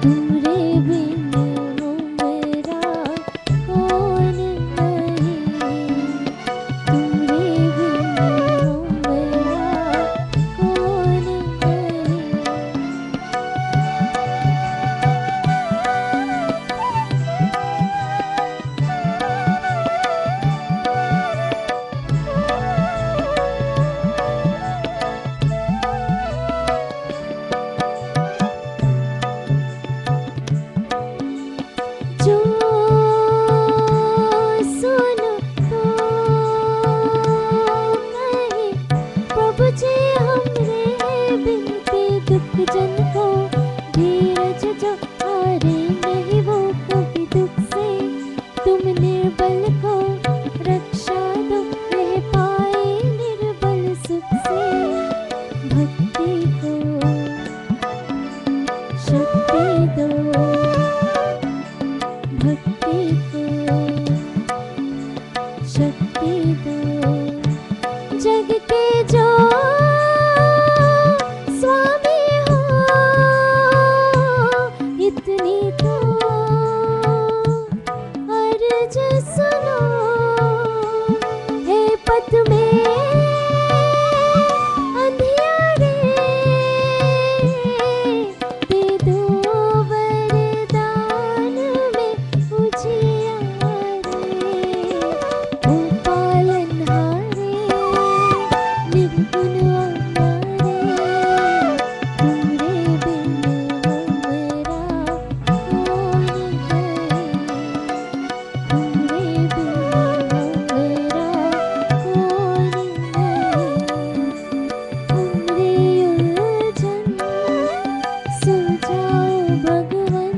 तेरे बिन हो मेरा कौन नहीं, तेरे बिन हो मेरा कौन नहीं। जो सुनो तो कहे प्रभु जी हमरे बिनते दुख जन को, धीरज जो हारे नहीं वो कभी दुख से, तुम निर्बल को रक्षा दो रह पाए निर्बल सुख से। भक्ति को शक्ति दो, भक्ति को शक्ति दो, जग के जो स्वामी हो इतनी तो अर्ज सुनो। हे पथ में अंधियारे दे दो वरदान में उजियारे। ओ पालनहारे निर्गुण अनारे, तेरे बिन हो मेरा कौन नहीं, तेरे बिन हो मेरा कौन नहीं। हमरे उलझन सुलझाओ भगवन,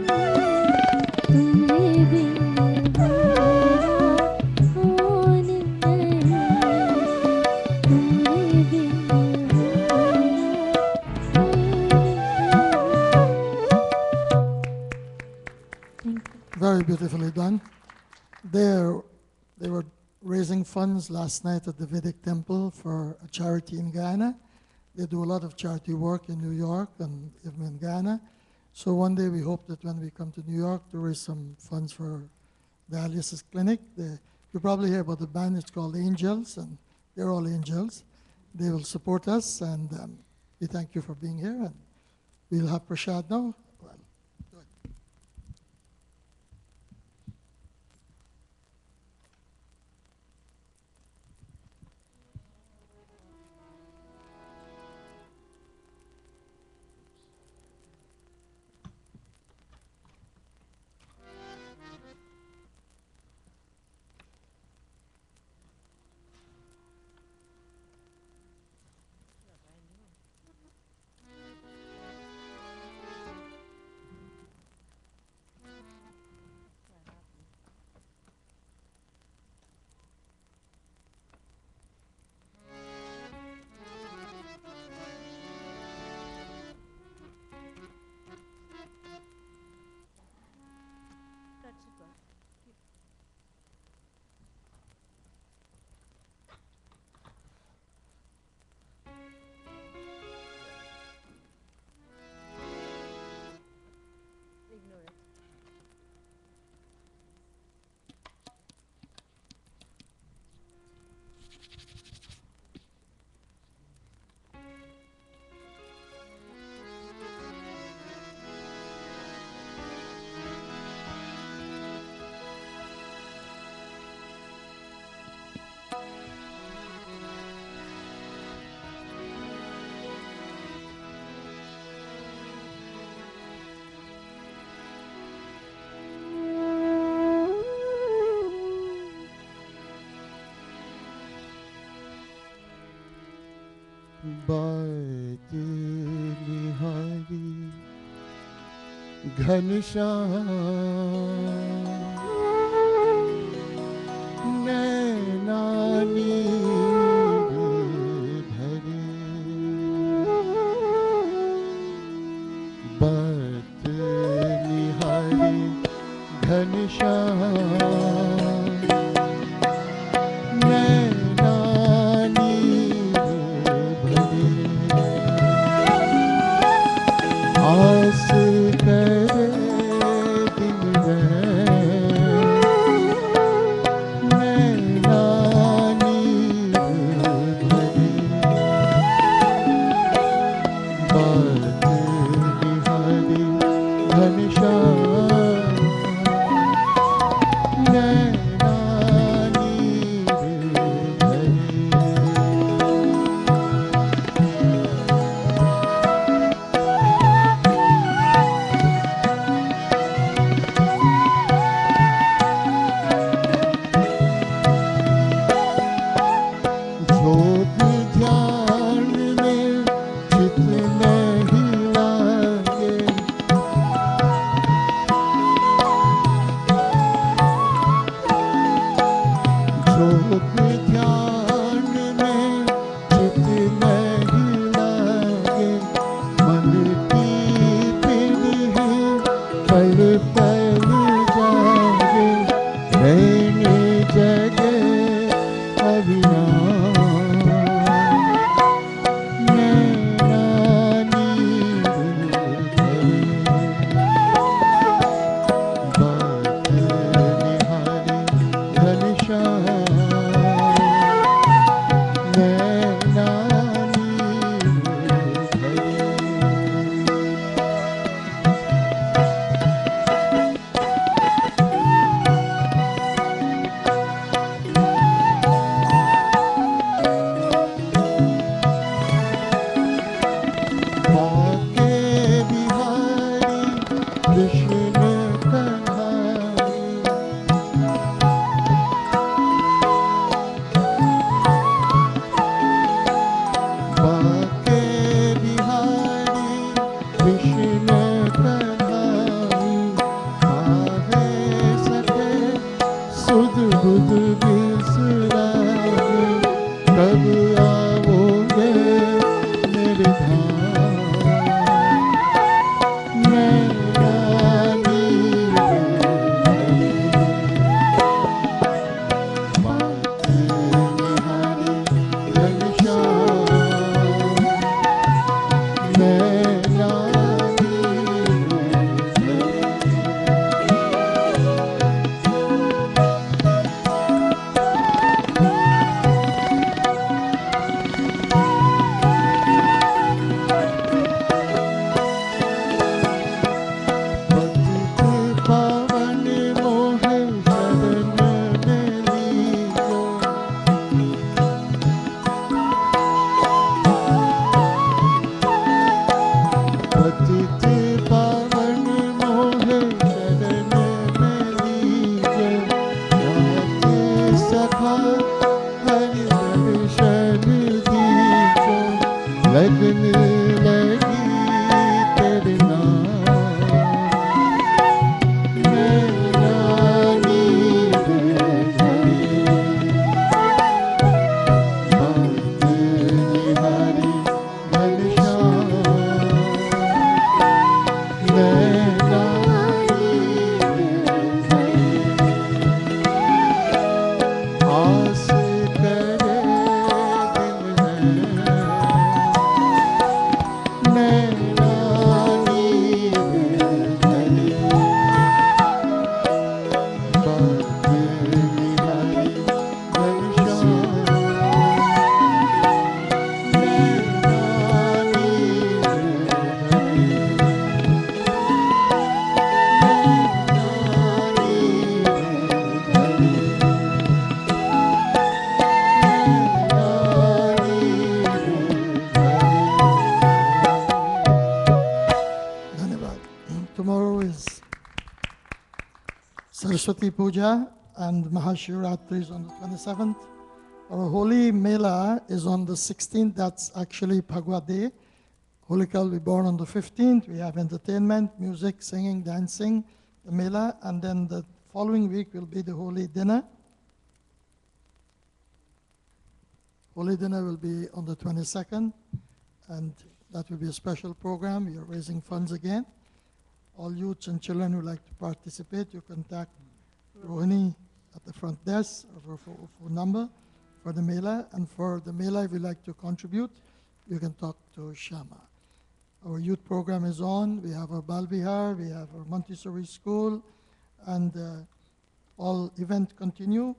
तेरे बिन हो मेरा कौन नहीं, तेरे बिन हो मेरा कौन नहीं। Very beautifully done. They were raising funds last night at the Vedic Temple for a charity in Ghana. They do a lot of charity work in New York and even in Ghana. So one day we hope that when we come to New York to raise some funds for dialysis clinic. You probably hear about the band, it's called Angels, and they're all angels. They will support us, and we thank you for being here. And we'll have prashad now. Well, go ahead. बात निहारी घनश्याम नैना नीर भरे बात निहारी घनश्याम आस करे घनश्याम नैना नीर भरे जोग ध्यान में चित नहीं लागे जोग ध्यान में चित नहीं लागे मन की पिन है पल पल जागे रहने जगे अविनाश नैना नीर भरे बात निहारे घनश्याम नैना नीर भरे बाके बिहारी कृष्ण कन्हाई बाके बिहारी कृष्ण कन्हाई आहे सके सुध बुध बिसराए कब आओगे मेरे धाम नैना नीर भरे बात निहारे घनश्याम नैना नीर भरे पतित पावन मोहे शरण में लीजो पतित पावन मोहे शरण में लीजो नाथ सखा हरि दर्शन दीजो लगन लगी तेरे नाम नैना नीर भरे बात निहारे घनश्याम नैना नीर भरे आस करे दिल है नैना नीर भरे बात निहारे घनश्याम नैना नीर Dhanyavad. Tomorrow is Saraswati Puja and Mahashivratri is on the 27th. Our Holy Mela is on the 16th. That's actually Bhagwat Day. Holika will be born on the 15th. We have entertainment, music, singing, dancing, the Mela, and then the following week will be the Holy Dinner. Holy Dinner will be on the 22nd, and that will be a special program. We are raising funds again. All youths and children who like to participate, you contact Rohini at the front desk or phone number for the Mela. And for the Mela, if you like to contribute, you can talk to Shama. Our youth program is on. We have our Bal Vihar, we have our Montessori school, and all events continue.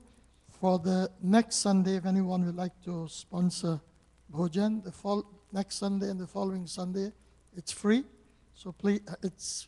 For the next Sunday, if anyone would like to sponsor Bhojan, next Sunday and the following Sunday, it's free. So please, it's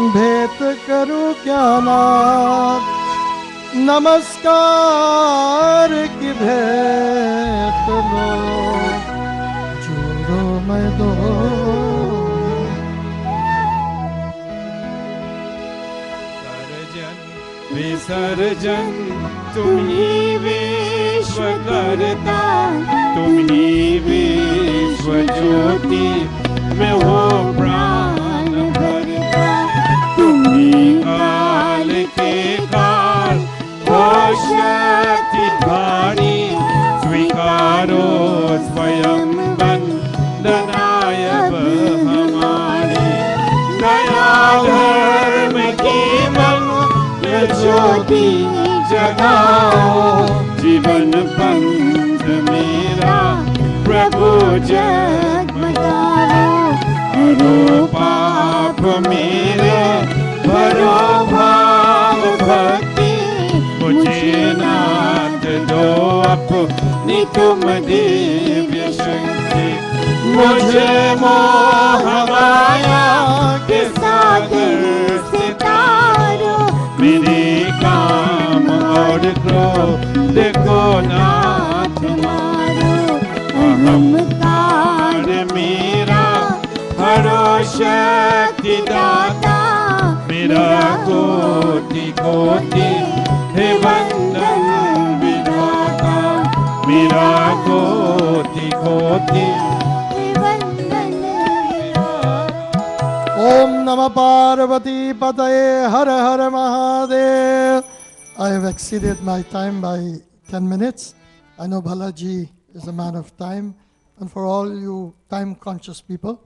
भेंट करूं क्या नाथ, नमस्कार की भेंट लो, जोड़ो मैं दो। विसर्जन तुम ही विश्व करता, तुम ही विश्व ज्योति में हो प्राण भरता, तुम ही काल के काल हो शक्ति धारी, स्वीकारो स्वयं वंदनाय हमारी, नया धर्म की ज्योति जगाओ, जीवन पंथ मेरा प्रभु जगमगाओ, हरो पाप मेरे भरो भाव भक्ति, मुझे नाथ दो अपनी तुम दिव्य शक्ति, मुझे मोह माया के सागर से तारो, मेरे काम और क्रोध को नाथ मारो, अहंकार मेरा हरो शक्ति दाता, मेरा कोटि कोटि हे वंदन विधाता, मेरा कोटि कोटि हे वंदन विधाता। ओम नमः पार्वती पतये हर हर Mahadev. I have exceeded my time by 10 minutes. I know Balaji is a man of time. And for all you time-conscious people,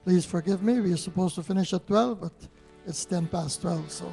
please forgive me. We are supposed to finish at 12, but it's 10 past 12, so...